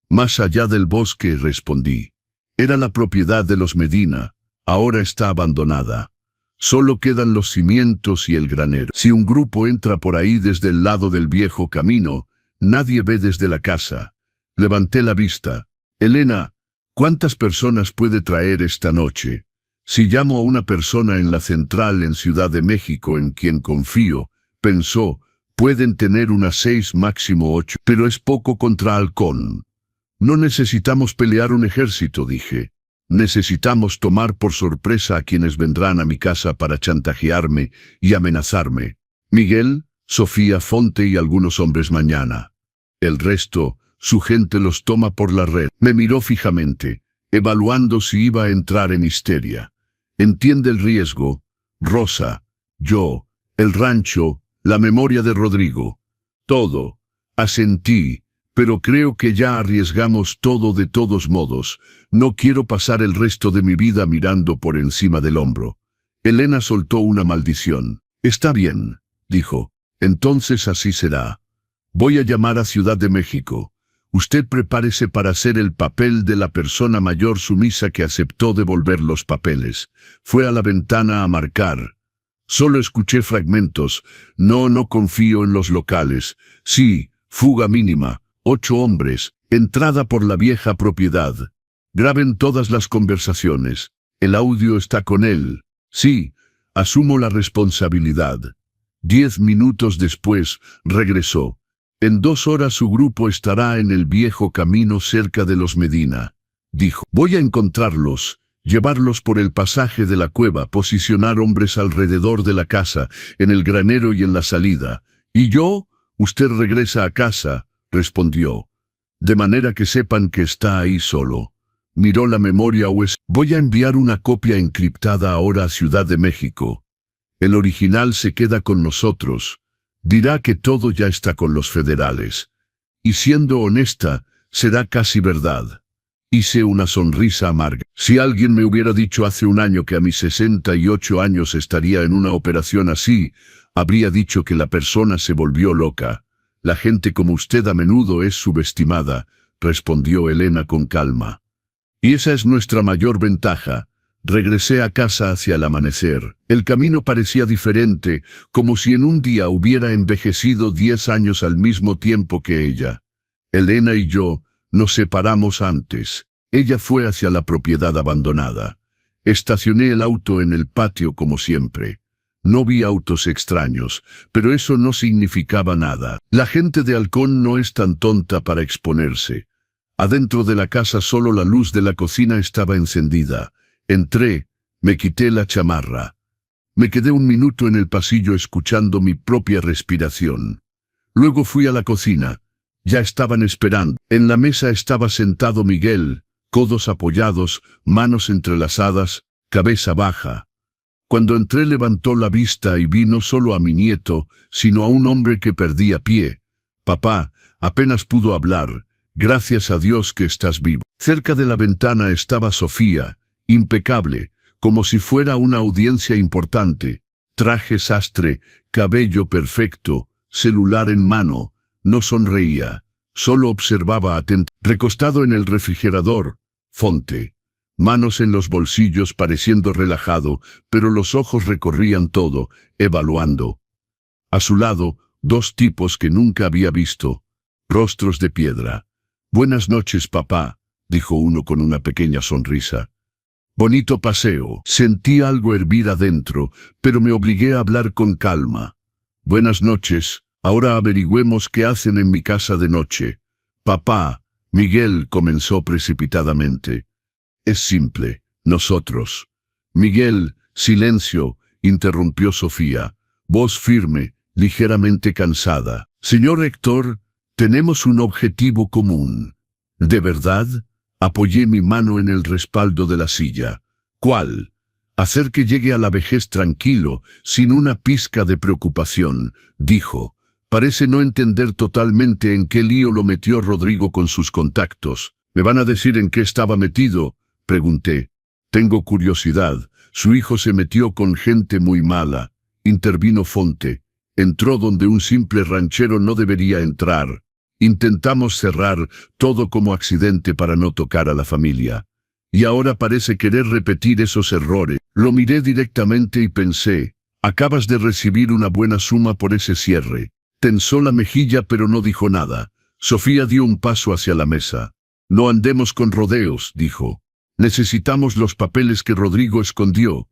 Más allá del bosque, respondí. Era la propiedad de los Medina. Ahora está abandonada. Solo quedan los cimientos y el granero. Si un grupo entra por ahí desde el lado del viejo camino, nadie ve desde la casa. Levanté la vista. Elena, ¿cuántas personas puede traer esta noche? Si llamo a una persona en la central en Ciudad de México en quien confío, pensó, pueden tener unas 6, máximo 8, pero es poco contra Halcón. No necesitamos pelear un ejército, dije. Necesitamos tomar por sorpresa a quienes vendrán a mi casa para chantajearme y amenazarme. Miguel, Sofía Fonte y algunos hombres mañana. El resto, su gente los toma por la red. Me miró fijamente, evaluando si iba a entrar en histeria. Entiende el riesgo. Rosa, yo, el rancho, la memoria de Rodrigo. Todo. Asentí, pero creo que ya arriesgamos todo de todos modos. No quiero pasar el resto de mi vida mirando por encima del hombro. Elena soltó una maldición. Está bien, dijo. Entonces así será. Voy a llamar a Ciudad de México. Usted prepárese para hacer el papel de la persona mayor sumisa que aceptó devolver los papeles. Fue a la ventana a marcar. Solo escuché fragmentos. No confío en los locales. Sí, fuga mínima. 8 hombres. Entrada por la vieja propiedad. Graben todas las conversaciones. El audio está con él. Sí, asumo la responsabilidad. 10 minutos después, regresó. En 2 horas su grupo estará en el viejo camino cerca de los Medina. Dijo, voy a encontrarlos. Llevarlos por el pasaje de la cueva, posicionar hombres alrededor de la casa, en el granero y en la salida. ¿Y yo? Usted regresa a casa, respondió. De manera que sepan que está ahí solo. Miró la memoria Voy a enviar una copia encriptada ahora a Ciudad de México. El original se queda con nosotros. Dirá que todo ya está con los federales. Y siendo honesta, será casi verdad. Hice una sonrisa amarga. Si alguien me hubiera dicho hace un año que a mis 68 años estaría en una operación así, habría dicho que la persona se volvió loca. La gente como usted a menudo es subestimada, respondió Elena con calma. Y esa es nuestra mayor ventaja. Regresé a casa hacia el amanecer. El camino parecía diferente, como si en un día hubiera envejecido 10 años al mismo tiempo que ella. Elena y yo nos separamos antes. Ella fue hacia la propiedad abandonada. Estacioné el auto en el patio como siempre. No vi autos extraños, pero eso no significaba nada. La gente de Halcón no es tan tonta para exponerse. Adentro de la casa solo la luz de la cocina estaba encendida. Entré, me quité la chamarra. Me quedé un minuto en el pasillo escuchando mi propia respiración. Luego fui a la cocina. Ya estaban esperando. En la mesa estaba sentado Miguel, codos apoyados, manos entrelazadas, cabeza baja. Cuando entré levantó la vista y vi no solo a mi nieto, sino a un hombre que perdía pie. Papá, apenas pudo hablar. Gracias a Dios que estás vivo. Cerca de la ventana estaba Sofía, impecable, como si fuera una audiencia importante. Traje sastre, cabello perfecto, celular en mano. No sonreía, solo observaba atento. Recostado en el refrigerador, Fonte. Manos en los bolsillos pareciendo relajado, pero los ojos recorrían todo, evaluando. A su lado, dos tipos que nunca había visto. Rostros de piedra. «Buenas noches, papá», dijo uno con una pequeña sonrisa. «Bonito paseo». Sentí algo hervir adentro, pero me obligué a hablar con calma. «Buenas noches, ahora averigüemos qué hacen en mi casa de noche». «Papá», Miguel comenzó precipitadamente. «Es simple, nosotros». «Miguel, silencio», interrumpió Sofía, voz firme, ligeramente cansada. «Señor Héctor, tenemos un objetivo común». «¿De verdad?» Apoyé mi mano en el respaldo de la silla. «¿Cuál?» «Hacer que llegue a la vejez tranquilo, sin una pizca de preocupación», dijo. «Parece no entender totalmente en qué lío lo metió Rodrigo con sus contactos». «¿Me van a decir en qué estaba metido?», pregunté. «Tengo curiosidad. Su hijo se metió con gente muy mala», intervino Fonte. «Entró donde un simple ranchero no debería entrar. Intentamos cerrar todo como accidente para no tocar a la familia. Y ahora parece querer repetir esos errores». Lo miré directamente y pensé, «Acabas de recibir una buena suma por ese cierre». Tensó la mejilla pero no dijo nada. Sofía dio un paso hacia la mesa. «No andemos con rodeos», dijo. «Necesitamos los papeles que Rodrigo escondió.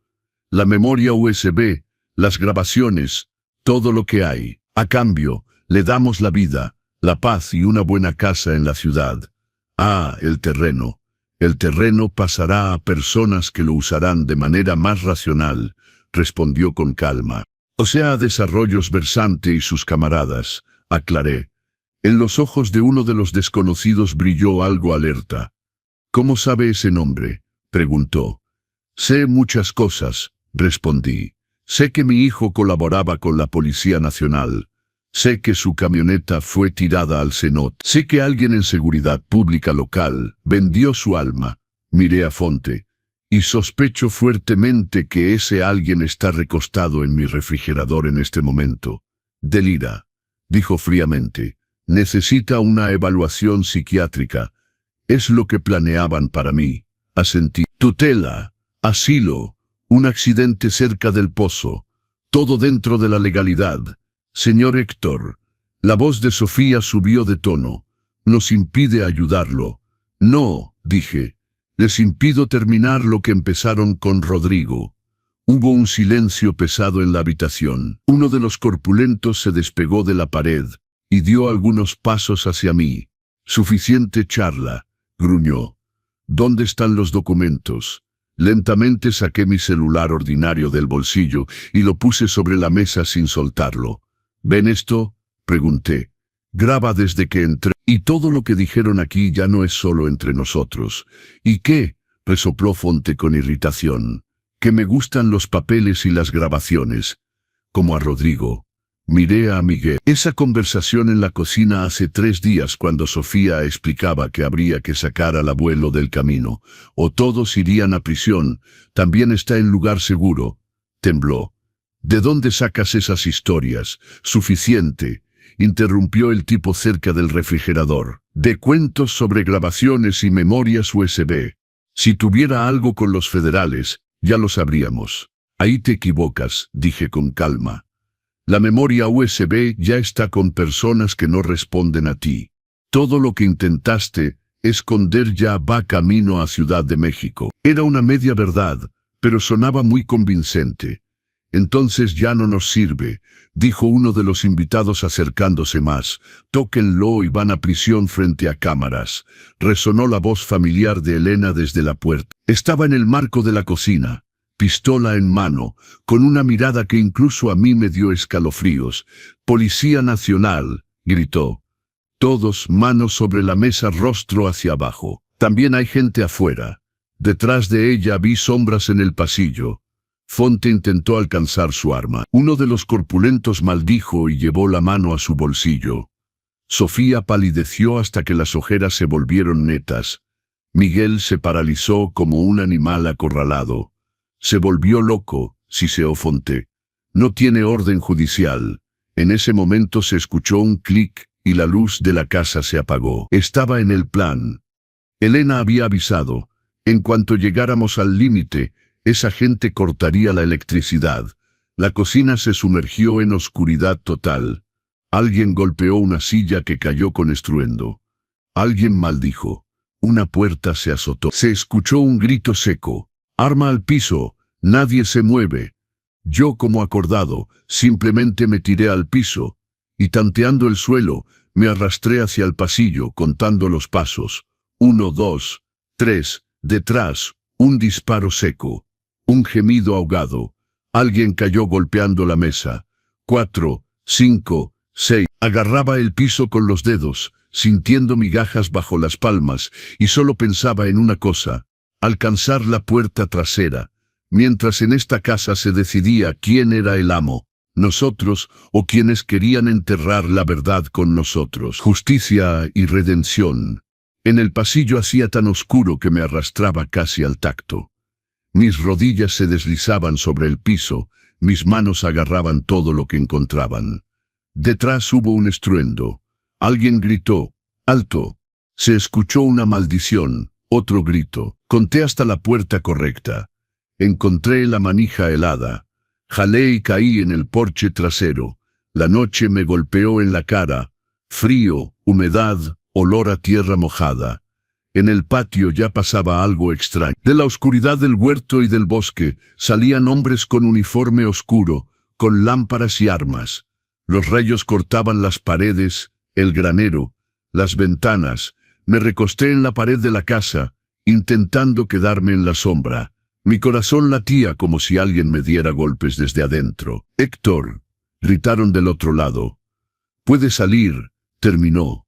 La memoria USB, las grabaciones, todo lo que hay. A cambio, le damos la vida, la paz y una buena casa en la ciudad. Ah, el terreno. El terreno pasará a personas que lo usarán de manera más racional», respondió con calma. «O sea, a Desarrollos Versante y sus camaradas», aclaré. En los ojos de uno de los desconocidos brilló algo alerta. «¿Cómo sabe ese nombre?», preguntó. «Sé muchas cosas», respondí. «Sé que mi hijo colaboraba con la Policía Nacional. Sé que su camioneta fue tirada al cenote. Sé que alguien en seguridad pública local vendió su alma». Miré a Fonte. «Y sospecho fuertemente que ese alguien está recostado en mi refrigerador en este momento». «Delira», dijo fríamente. «Necesita una evaluación psiquiátrica. Es lo que planeaban para mí». Asentí. «Tutela, asilo, un accidente cerca del pozo. Todo dentro de la legalidad. Señor Héctor». La voz de Sofía subió de tono. «Nos impide ayudarlo». «No», dije. «Les impido terminar lo que empezaron con Rodrigo». Hubo un silencio pesado en la habitación. Uno de los corpulentos se despegó de la pared y dio algunos pasos hacia mí. «Suficiente charla», gruñó. «¿Dónde están los documentos?». Lentamente saqué mi celular ordinario del bolsillo y lo puse sobre la mesa sin soltarlo. «¿Ven esto?», pregunté. «Graba desde que entré. Y todo lo que dijeron aquí ya no es solo entre nosotros». «¿Y qué?», resopló Fonte con irritación. «Que me gustan los papeles y las grabaciones. Como a Rodrigo». Miré a Miguel. Esa conversación en la cocina hace 3 días cuando Sofía explicaba que habría que sacar al abuelo del camino, o todos irían a prisión, también está en lugar seguro. Tembló. «¿De dónde sacas esas historias?». «Suficiente», interrumpió el tipo cerca del refrigerador. «De cuentos sobre grabaciones y memorias USB. Si tuviera algo con los federales, ya lo sabríamos». «Ahí te equivocas», dije con calma. «La memoria USB ya está con personas que no responden a ti. Todo lo que intentaste esconder ya va camino a Ciudad de México». Era una media verdad, pero sonaba muy convincente. «Entonces ya no nos sirve», dijo uno de los invitados acercándose más. «Tóquenlo y van a prisión frente a cámaras». Resonó la voz familiar de Elena desde la puerta. Estaba en el marco de la cocina, pistola en mano, con una mirada que incluso a mí me dio escalofríos. «Policía Nacional», gritó. Todos, manos sobre la mesa, rostro hacia abajo. También hay gente afuera. Detrás de ella vi sombras en el pasillo. Fonte intentó alcanzar su arma. Uno de los corpulentos maldijo y llevó la mano a su bolsillo. Sofía palideció hasta que las ojeras se volvieron netas. Miguel se paralizó como un animal acorralado. Se volvió loco, siseó Fonte. No tiene orden judicial. En ese momento se escuchó un clic y la luz de la casa se apagó. Estaba en el plan. Elena había avisado. En cuanto llegáramos al límite, esa gente cortaría la electricidad. La cocina se sumergió en oscuridad total. Alguien golpeó una silla que cayó con estruendo. Alguien maldijo. Una puerta se azotó. Se escuchó un grito seco. Arma al piso. Nadie se mueve. Yo, como acordado, simplemente me tiré al piso, y tanteando el suelo, me arrastré hacia el pasillo, contando los pasos. 1, 2, 3, detrás, un disparo seco. Un gemido ahogado. Alguien cayó golpeando la mesa. 4, 5, 6. Agarraba el piso con los dedos, sintiendo migajas bajo las palmas, y solo pensaba en una cosa: alcanzar la puerta trasera. Mientras en esta casa se decidía quién era el amo, nosotros o quienes querían enterrar la verdad con nosotros. Justicia y redención. En el pasillo hacía tan oscuro que me arrastraba casi al tacto. Mis rodillas se deslizaban sobre el piso, mis manos agarraban todo lo que encontraban. Detrás hubo un estruendo. Alguien gritó: ¡alto! Se escuchó una maldición, otro grito. Conté hasta la puerta correcta. Encontré la manija helada. Jalé y caí en el porche trasero. La noche me golpeó en la cara. Frío, humedad, olor a tierra mojada. En el patio ya pasaba algo extraño. De la oscuridad del huerto y del bosque salían hombres con uniforme oscuro, con lámparas y armas. Los rayos cortaban las paredes, el granero, las ventanas. Me recosté en la pared de la casa, intentando quedarme en la sombra. Mi corazón latía como si alguien me diera golpes desde adentro. «Héctor», gritaron del otro lado. «Puede salir», terminó.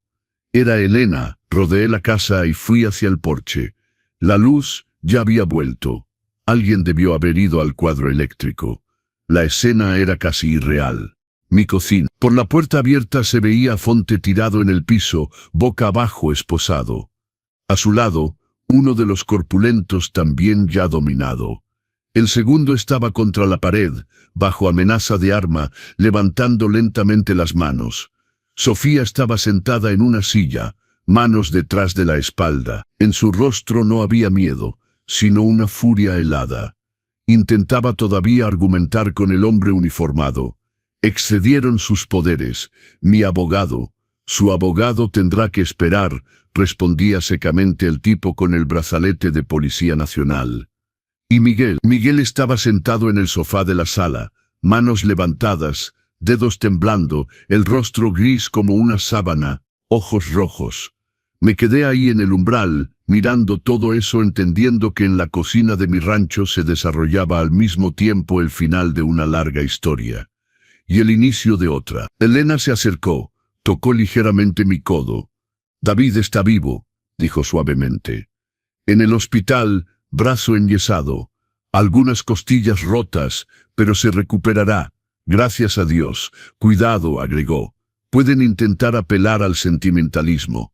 Era Elena. Rodeé la casa y fui hacia el porche. La luz ya había vuelto. Alguien debió haber ido al cuadro eléctrico. La escena era casi irreal. Mi cocina. Por la puerta abierta se veía a Fonte tirado en el piso, boca abajo, esposado. A su lado, uno de los corpulentos también ya dominado. El segundo estaba contra la pared, bajo amenaza de arma, levantando lentamente las manos. Sofía estaba sentada en una silla, manos detrás de la espalda. En su rostro no había miedo, sino una furia helada. Intentaba todavía argumentar con el hombre uniformado. Excedieron sus poderes. Mi abogado. Su abogado tendrá que esperar, respondía secamente el tipo con el brazalete de Policía Nacional. Y Miguel. Miguel estaba sentado en el sofá de la sala, manos levantadas, dedos temblando, el rostro gris como una sábana, ojos rojos. Me quedé ahí en el umbral, mirando todo eso, entendiendo que en la cocina de mi rancho se desarrollaba al mismo tiempo el final de una larga historia y el inicio de otra. Elena se acercó, tocó ligeramente mi codo. «David está vivo», dijo suavemente. «En el hospital, brazo enyesado, algunas costillas rotas, pero se recuperará. Gracias a Dios. Cuidado», agregó. «Pueden intentar apelar al sentimentalismo».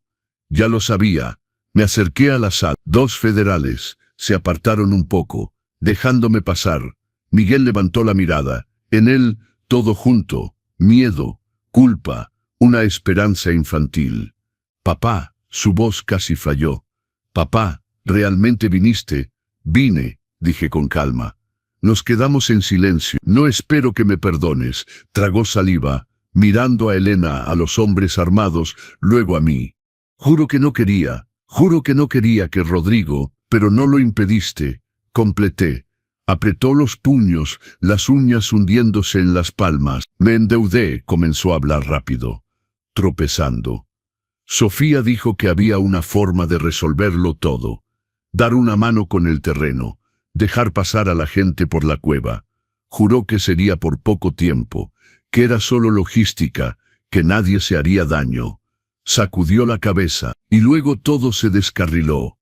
Ya lo sabía. Me acerqué a la sala. 2 federales se apartaron un poco, dejándome pasar. Miguel levantó la mirada. En él, todo junto: miedo, culpa, una esperanza infantil. «Papá», su voz casi falló. «Papá, ¿realmente viniste?» «Vine», dije con calma. Nos quedamos en silencio. «No espero que me perdones», tragó saliva, mirando a Elena, a los hombres armados, luego a mí. Juro que no quería que Rodrigo, pero no lo impediste», completé. Apretó los puños, las uñas hundiéndose en las palmas. «Me endeudé», comenzó a hablar rápido, tropezando. Sofía dijo que había una forma de resolverlo todo. Dar una mano con el terreno, dejar pasar a la gente por la cueva. Juró que sería por poco tiempo, que era solo logística, que nadie se haría daño. Sacudió la cabeza, y luego todo se descarriló.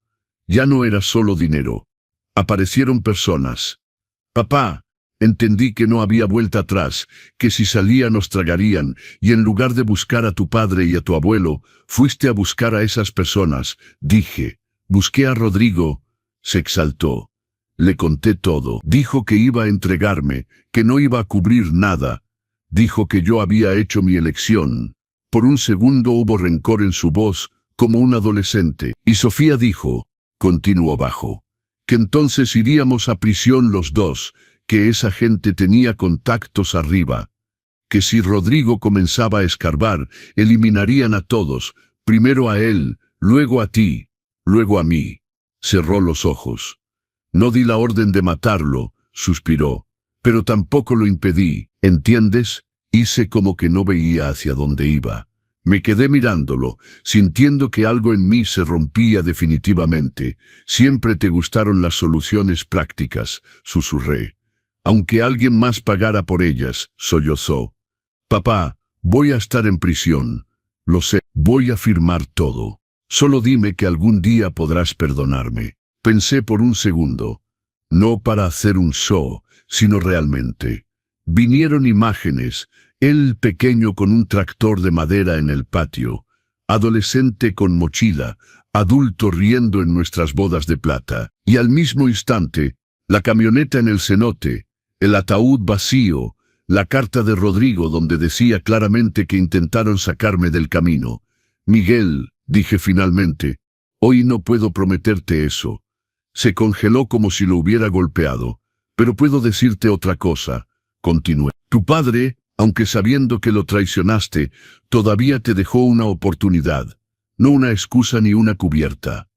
Ya no era solo dinero. Aparecieron personas. Papá, entendí que no había vuelta atrás, que si salía nos tragarían, y en lugar de buscar a tu padre y a tu abuelo, fuiste a buscar a esas personas. Dije, busqué a Rodrigo. Se exaltó. Le conté todo. Dijo que iba a entregarme, que no iba a cubrir nada. Dijo que yo había hecho mi elección. Por un segundo hubo rencor en su voz, como un adolescente. Y Sofía dijo, continuó bajo, que entonces iríamos a prisión los dos, que esa gente tenía contactos arriba. Que si Rodrigo comenzaba a escarbar, eliminarían a todos, primero a él, luego a ti, luego a mí. Cerró los ojos. No di la orden de matarlo, suspiró, pero tampoco lo impedí, ¿entiendes? Hice como que no veía hacia dónde iba. Me quedé mirándolo, sintiendo que algo en mí se rompía definitivamente. Siempre te gustaron las soluciones prácticas, susurré. Aunque alguien más pagara por ellas, sollozó. Papá, voy a estar en prisión. Lo sé, voy a firmar todo. Solo dime que algún día podrás perdonarme. Pensé por un segundo. No para hacer un show, sino realmente. Vinieron imágenes, él pequeño con un tractor de madera en el patio, adolescente con mochila, adulto riendo en nuestras bodas de plata, y al mismo instante, la camioneta en el cenote, el ataúd vacío, la carta de Rodrigo donde decía claramente que intentaron sacarme del camino. Miguel, dije finalmente, hoy no puedo prometerte eso. Se congeló como si lo hubiera golpeado. Pero puedo decirte otra cosa, continué. Tu padre, aunque sabiendo que lo traicionaste, todavía te dejó una oportunidad. No una excusa ni una cubierta.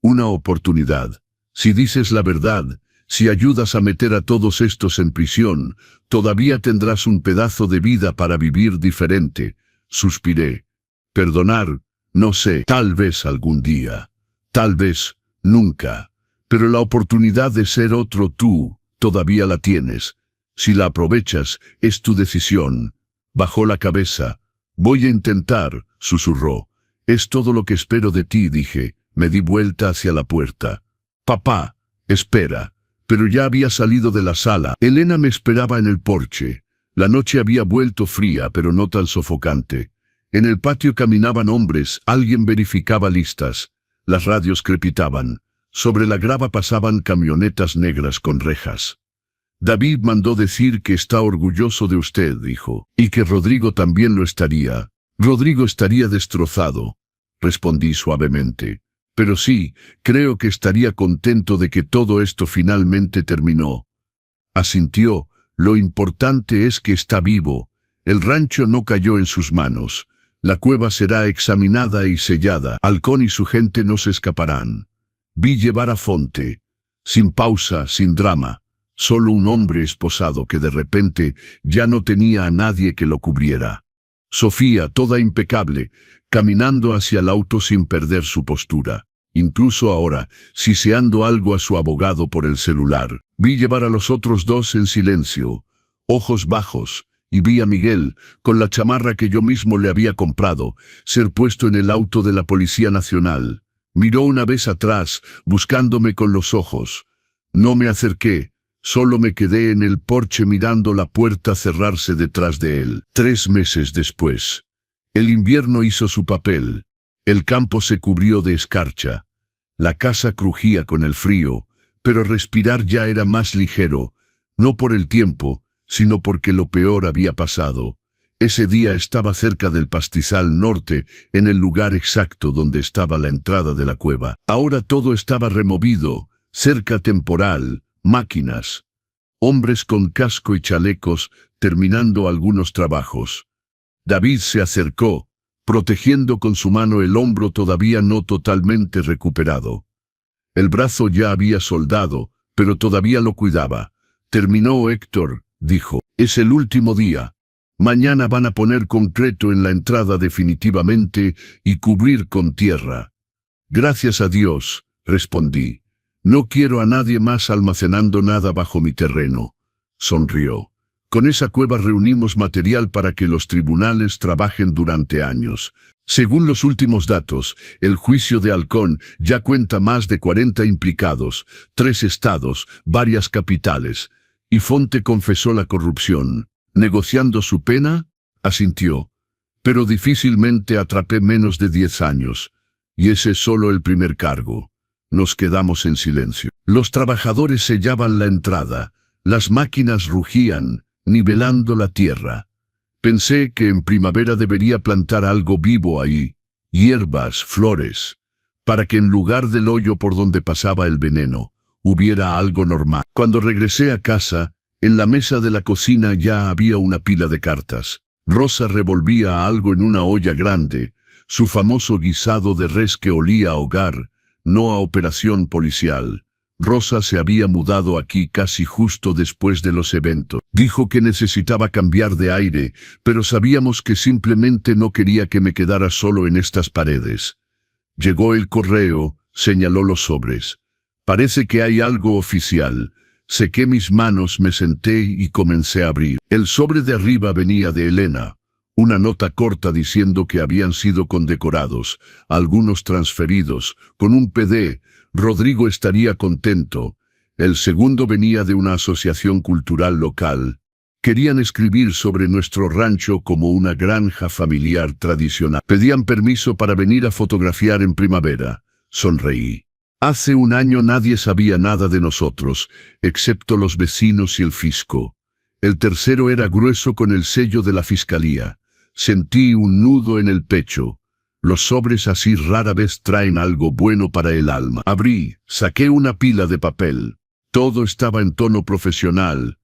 Una oportunidad. Si dices la verdad, si ayudas a meter a todos estos en prisión, todavía tendrás un pedazo de vida para vivir diferente. Suspiré. Perdonar, no sé, tal vez algún día. Tal vez, nunca. Pero la oportunidad de ser otro tú, todavía la tienes. Si la aprovechas, es tu decisión. Bajó la cabeza. Voy a intentar, susurró. Es todo lo que espero de ti, dije. Me di vuelta hacia la puerta. Papá, espera. Pero ya había salido de la sala. Elena me esperaba en el porche. La noche había vuelto fría, pero no tan sofocante. En el patio caminaban hombres, alguien verificaba listas. Las radios crepitaban. Sobre la grava pasaban camionetas negras con rejas. David mandó decir que está orgulloso de usted, dijo, y que Rodrigo también lo estaría. Rodrigo estaría destrozado, respondí suavemente. Pero sí, creo que estaría contento de que todo esto finalmente terminó. Asintió, lo importante es que está vivo. El rancho no cayó en sus manos. La cueva será examinada y sellada. Halcón y su gente no se escaparán. Vi llevar a Fonte. Sin pausa, sin drama. Solo un hombre esposado que de repente ya no tenía a nadie que lo cubriera. Sofía, toda impecable, caminando hacia el auto sin perder su postura. Incluso ahora, siseando algo a su abogado por el celular. Vi llevar a los otros dos en silencio, ojos bajos, y vi a Miguel, con la chamarra que yo mismo le había comprado, ser puesto en el auto de la Policía Nacional. Miró una vez atrás, buscándome con los ojos. No me acerqué. Solo me quedé en el porche mirando la puerta cerrarse detrás de él. 3 meses después. El invierno hizo su papel. El campo se cubrió de escarcha. La casa crujía con el frío, pero respirar ya era más ligero, no por el tiempo, sino porque lo peor había pasado. Ese día estaba cerca del pastizal norte, en el lugar exacto donde estaba la entrada de la cueva. Ahora todo estaba removido, cerca temporal, máquinas, hombres con casco y chalecos terminando algunos trabajos. David se acercó, protegiendo con su mano el hombro todavía no totalmente recuperado. El brazo ya había soldado, pero todavía lo cuidaba. Terminó, Héctor, dijo. Es el último día. Mañana van a poner concreto en la entrada definitivamente y cubrir con tierra. Gracias a Dios, respondí. No quiero a nadie más almacenando nada bajo mi terreno. Sonrió. Con esa cueva reunimos material para que los tribunales trabajen durante años. Según los últimos datos, el juicio de Halcón ya cuenta más de 40 implicados, 3 estados, varias capitales. Y Fonte confesó la corrupción. Negociando su pena, asintió. Pero difícilmente atrapé menos de 10 años. Y ese es solo el primer cargo. Nos quedamos en silencio. Los trabajadores sellaban la entrada. Las máquinas rugían, nivelando la tierra. Pensé que en primavera debería plantar algo vivo ahí, hierbas, flores, para que en lugar del hoyo por donde pasaba el veneno, hubiera algo normal. Cuando regresé a casa, en la mesa de la cocina ya había una pila de cartas. Rosa revolvía algo en una olla grande, su famoso guisado de res que olía a hogar, no a operación policial. Rosa se había mudado aquí casi justo después de los eventos. Dijo que necesitaba cambiar de aire, pero sabíamos que simplemente no quería que me quedara solo en estas paredes. Llegó el correo, señaló los sobres. Parece que hay algo oficial. Sequé mis manos, me senté y comencé a abrir. El sobre de arriba venía de Elena. Una nota corta diciendo que habían sido condecorados, algunos transferidos, con un PD. Rodrigo estaría contento. El segundo venía de una asociación cultural local. Querían escribir sobre nuestro rancho como una granja familiar tradicional. Pedían permiso para venir a fotografiar en primavera. Sonreí. Hace un año nadie sabía nada de nosotros, excepto los vecinos y el fisco. El tercero era grueso con el sello de la fiscalía. Sentí un nudo en el pecho. Los sobres así rara vez traen algo bueno para el alma. Abrí, saqué una pila de papel. Todo estaba en tono profesional.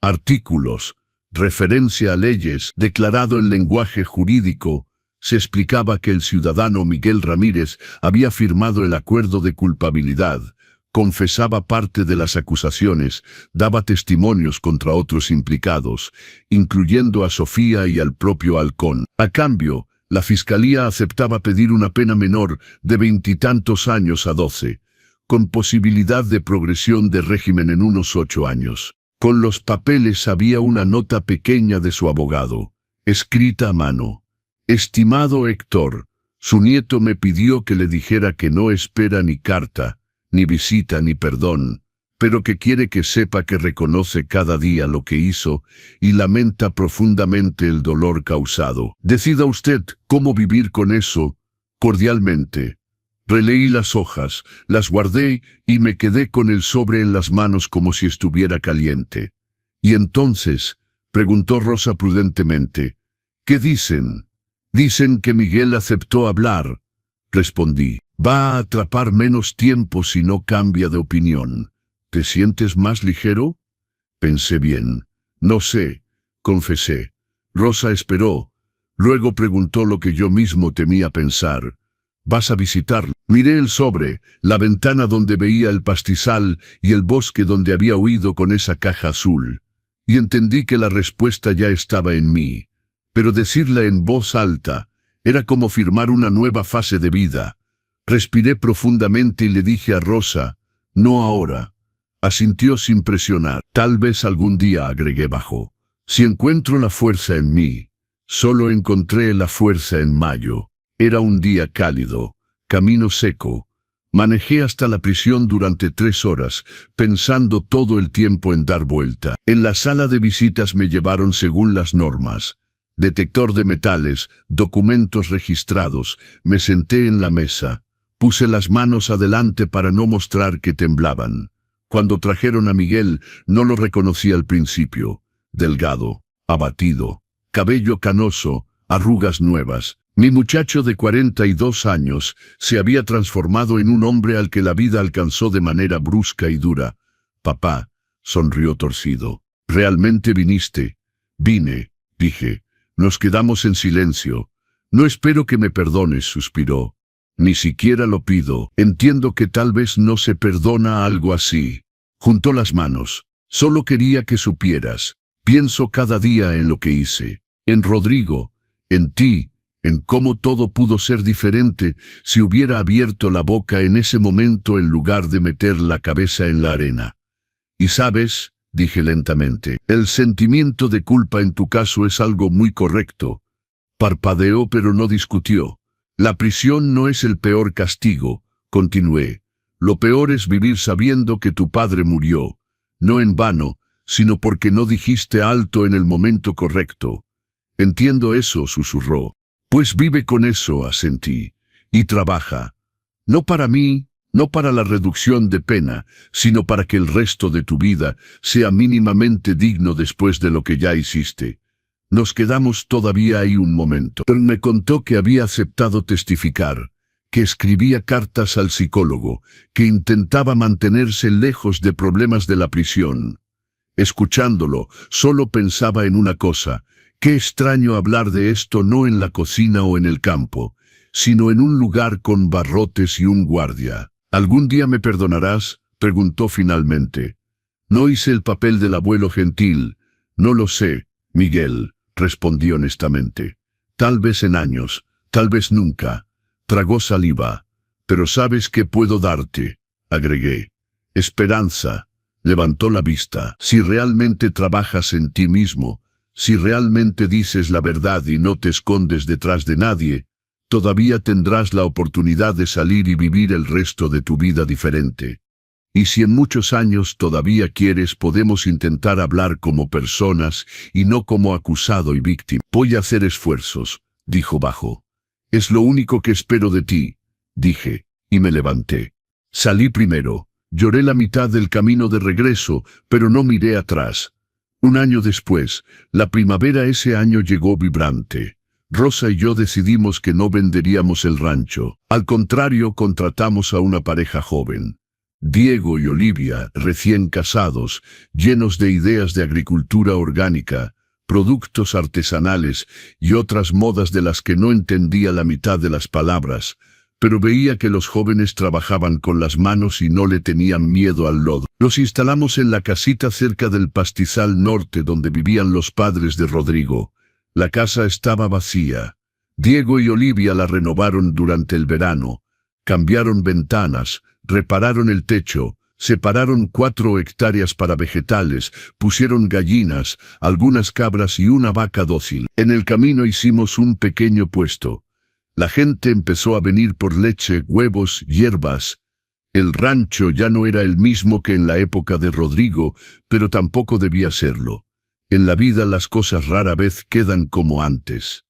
Artículos, referencia a leyes, declarado en lenguaje jurídico. Se explicaba que el ciudadano Miguel Ramírez había firmado el acuerdo de culpabilidad, confesaba parte de las acusaciones, daba testimonios contra otros implicados, incluyendo a Sofía y al propio Halcón. A cambio, la fiscalía aceptaba pedir una pena menor de 20 y tantos años a 12, con posibilidad de progresión de régimen en unos 8 años. Con los papeles había una nota pequeña de su abogado, escrita a mano. Estimado Héctor, su nieto me pidió que le dijera que no espera ni carta, ni visita ni perdón, pero que quiere que sepa que reconoce cada día lo que hizo y lamenta profundamente el dolor causado. Decida usted cómo vivir con eso, cordialmente. Releí las hojas, las guardé y me quedé con el sobre en las manos como si estuviera caliente. ¿Y entonces? Preguntó Rosa prudentemente. ¿Qué dicen? Dicen que Miguel aceptó hablar. Respondí. Va a atrapar menos tiempo si no cambia de opinión. ¿Te sientes más ligero? Pensé bien. No sé, confesé. Rosa esperó. Luego preguntó lo que yo mismo temía pensar. ¿Vas a visitarlo? Miré el sobre, la ventana donde veía el pastizal y el bosque donde había huido con esa caja azul. Y entendí que la respuesta ya estaba en mí. Pero decirla en voz alta era como firmar una nueva fase de vida. Respiré profundamente y le dije a Rosa, no ahora. Asintió sin presionar. Tal vez algún día, agregué bajo. Si encuentro la fuerza en mí. Solo encontré la fuerza en mayo. Era un día cálido, camino seco. Manejé hasta la prisión durante 3 horas, pensando todo el tiempo en dar vuelta. En la sala de visitas me llevaron según las normas. Detector de metales, documentos registrados. Me senté en la mesa. Puse las manos adelante para no mostrar que temblaban. Cuando trajeron a Miguel, no lo reconocí al principio. Delgado, abatido, cabello canoso, arrugas nuevas. Mi muchacho de 42 años se había transformado en un hombre al que la vida alcanzó de manera brusca y dura. Papá, sonrió torcido. ¿Realmente viniste? Vine, dije. Nos quedamos en silencio. No espero que me perdones, suspiró. Ni siquiera lo pido. Entiendo que tal vez no se perdona algo así. Juntó las manos. Solo quería que supieras. Pienso cada día en lo que hice. En Rodrigo, en ti, en cómo todo pudo ser diferente si hubiera abierto la boca en ese momento en lugar de meter la cabeza en la arena. Y sabes, dije lentamente. El sentimiento de culpa en tu caso es algo muy correcto. Parpadeó pero no discutió. La prisión no es el peor castigo, continué. Lo peor es vivir sabiendo que tu padre murió, no en vano, sino porque no dijiste alto en el momento correcto. Entiendo eso, susurró. Pues vive con eso, asentí. Y trabaja. No para mí, no para la reducción de pena, sino para que el resto de tu vida sea mínimamente digno después de lo que ya hiciste. Nos quedamos todavía ahí un momento. Él me contó que había aceptado testificar, que escribía cartas al psicólogo, que intentaba mantenerse lejos de problemas de la prisión. Escuchándolo, solo pensaba en una cosa: qué extraño hablar de esto no en la cocina o en el campo, sino en un lugar con barrotes y un guardia. ¿Algún día me perdonarás?, preguntó finalmente. No hice el papel del abuelo gentil. No lo sé, Miguel, respondí honestamente. Tal vez en años, tal vez nunca. Tragó saliva. Pero ¿sabes qué puedo darte?, agregué. Esperanza. Levantó la vista. Si realmente trabajas en ti mismo, si realmente dices la verdad y no te escondes detrás de nadie, todavía tendrás la oportunidad de salir y vivir el resto de tu vida diferente. Y si en muchos años todavía quieres, podemos intentar hablar como personas y no como acusado y víctima. Voy a hacer esfuerzos, dijo bajo. Es lo único que espero de ti, dije, y me levanté. Salí primero. Lloré la mitad del camino de regreso, pero no miré atrás. Un año después, la primavera ese año llegó vibrante. Rosa y yo decidimos que no venderíamos el rancho. Al contrario, contratamos a una pareja joven. Diego y Olivia, recién casados, llenos de ideas de agricultura orgánica, productos artesanales y otras modas de las que no entendía la mitad de las palabras, pero veía que los jóvenes trabajaban con las manos y no le tenían miedo al lodo. Los instalamos en la casita cerca del pastizal norte donde vivían los padres de Rodrigo. La casa estaba vacía. Diego y Olivia la renovaron durante el verano. Cambiaron ventanas, repararon el techo, separaron 4 hectáreas para vegetales, pusieron gallinas, algunas cabras y una vaca dócil. En el camino hicimos un pequeño puesto. La gente empezó a venir por leche, huevos, hierbas. El rancho ya no era el mismo que en la época de Rodrigo, pero tampoco debía serlo. En la vida las cosas rara vez quedan como antes.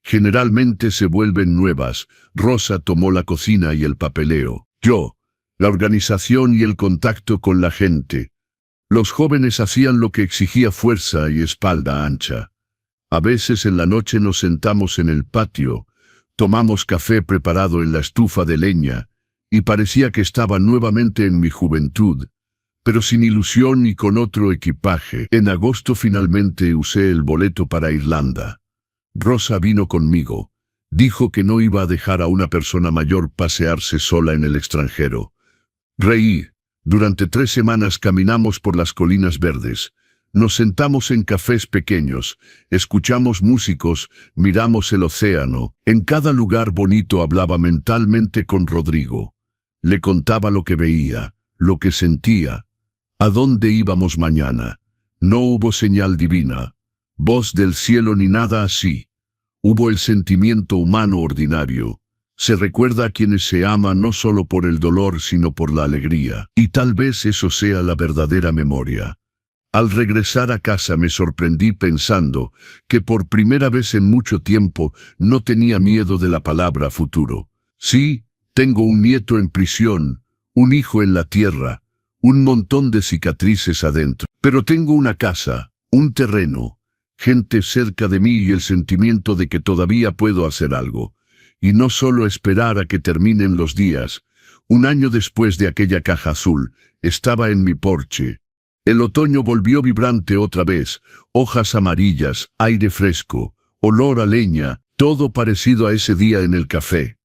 Generalmente se vuelven nuevas. Rosa tomó la cocina y el papeleo. Yo, la organización y el contacto con la gente. Los jóvenes hacían lo que exigía fuerza y espalda ancha. A veces en la noche nos sentamos en el patio, tomamos café preparado en la estufa de leña, y parecía que estaba nuevamente en mi juventud, pero sin ilusión y con otro equipaje. En agosto finalmente usé el boleto para Irlanda. Rosa vino conmigo. Dijo que no iba a dejar a una persona mayor pasearse sola en el extranjero. Reí. Durante 3 semanas caminamos por las colinas verdes. Nos sentamos en cafés pequeños, escuchamos músicos, miramos el océano. En cada lugar bonito hablaba mentalmente con Rodrigo. Le contaba lo que veía, lo que sentía. ¿A dónde íbamos mañana? No hubo señal divina, voz del cielo ni nada así. Hubo el sentimiento humano ordinario. Se recuerda a quienes se aman no solo por el dolor sino por la alegría. Y tal vez eso sea la verdadera memoria. Al regresar a casa me sorprendí pensando que por primera vez en mucho tiempo no tenía miedo de la palabra futuro. Sí, tengo un nieto en prisión, un hijo en la tierra, un montón de cicatrices adentro. Pero tengo una casa, un terreno, gente cerca de mí y el sentimiento de que todavía puedo hacer algo. Y no solo esperar a que terminen los días. Un año después de aquella caja azul, estaba en mi porche. El otoño volvió vibrante otra vez, hojas amarillas, aire fresco, olor a leña, todo parecido a ese día en el café.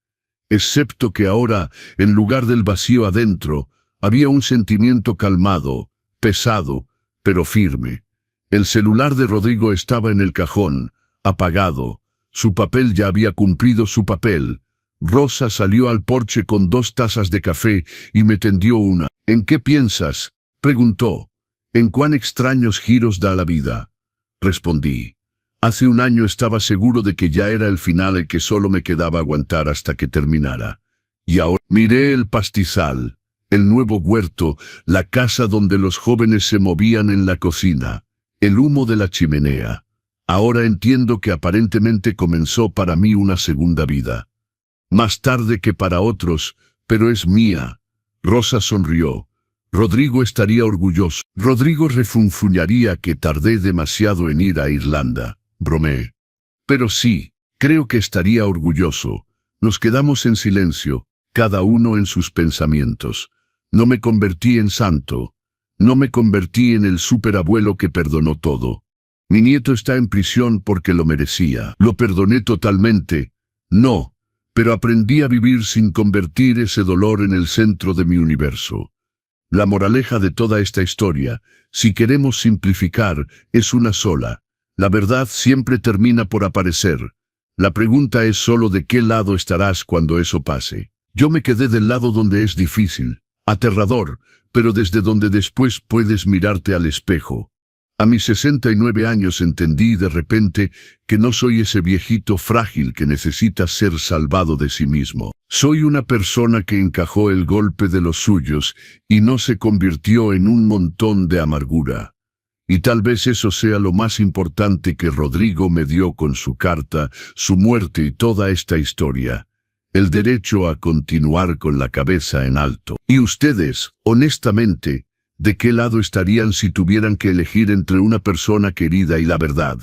Excepto que ahora, en lugar del vacío adentro, había un sentimiento calmado, pesado, pero firme. El celular de Rodrigo estaba en el cajón, apagado. Su papel ya había cumplido su papel. Rosa salió al porche con 2 tazas de café y me tendió una. ¿En qué piensas?, preguntó. ¿En cuán extraños giros da la vida? Respondí. Hace un año estaba seguro de que ya era el final y que solo me quedaba aguantar hasta que terminara. Y ahora miré el pastizal, el nuevo huerto, la casa donde los jóvenes se movían en la cocina, el humo de la chimenea. Ahora entiendo que aparentemente comenzó para mí una segunda vida. Más tarde que para otros, pero es mía. Rosa sonrió. Rodrigo estaría orgulloso. Rodrigo refunfuñaría que tardé demasiado en ir a Irlanda. Bromeé. Pero sí, creo que estaría orgulloso. Nos quedamos en silencio, cada uno en sus pensamientos. No me convertí en santo. No me convertí en el superabuelo que perdonó todo. Mi nieto está en prisión porque lo merecía. ¿Lo perdoné totalmente? No, pero aprendí a vivir sin convertir ese dolor en el centro de mi universo. La moraleja de toda esta historia, si queremos simplificar, es una sola. La verdad siempre termina por aparecer. La pregunta es solo de qué lado estarás cuando eso pase. Yo me quedé del lado donde es difícil, aterrador, pero desde donde después puedes mirarte al espejo. A mis 69 años entendí de repente que no soy ese viejito frágil que necesita ser salvado de sí mismo. Soy una persona que encajó el golpe de los suyos y no se convirtió en un montón de amargura. Y tal vez eso sea lo más importante que Rodrigo me dio con su carta, su muerte y toda esta historia. El derecho a continuar con la cabeza en alto. Y ustedes, honestamente, ¿de qué lado estarían si tuvieran que elegir entre una persona querida y la verdad?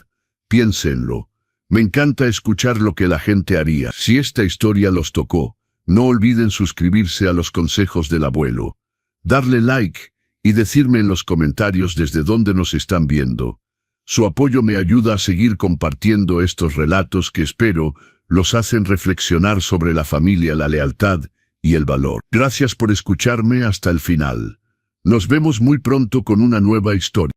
Piénsenlo. Me encanta escuchar lo que la gente haría. Si esta historia los tocó, no olviden suscribirse a los consejos del abuelo, darle like y decirme en los comentarios desde dónde nos están viendo. Su apoyo me ayuda a seguir compartiendo estos relatos que espero los hacen reflexionar sobre la familia, la lealtad y el valor. Gracias por escucharme hasta el final. Nos vemos muy pronto con una nueva historia.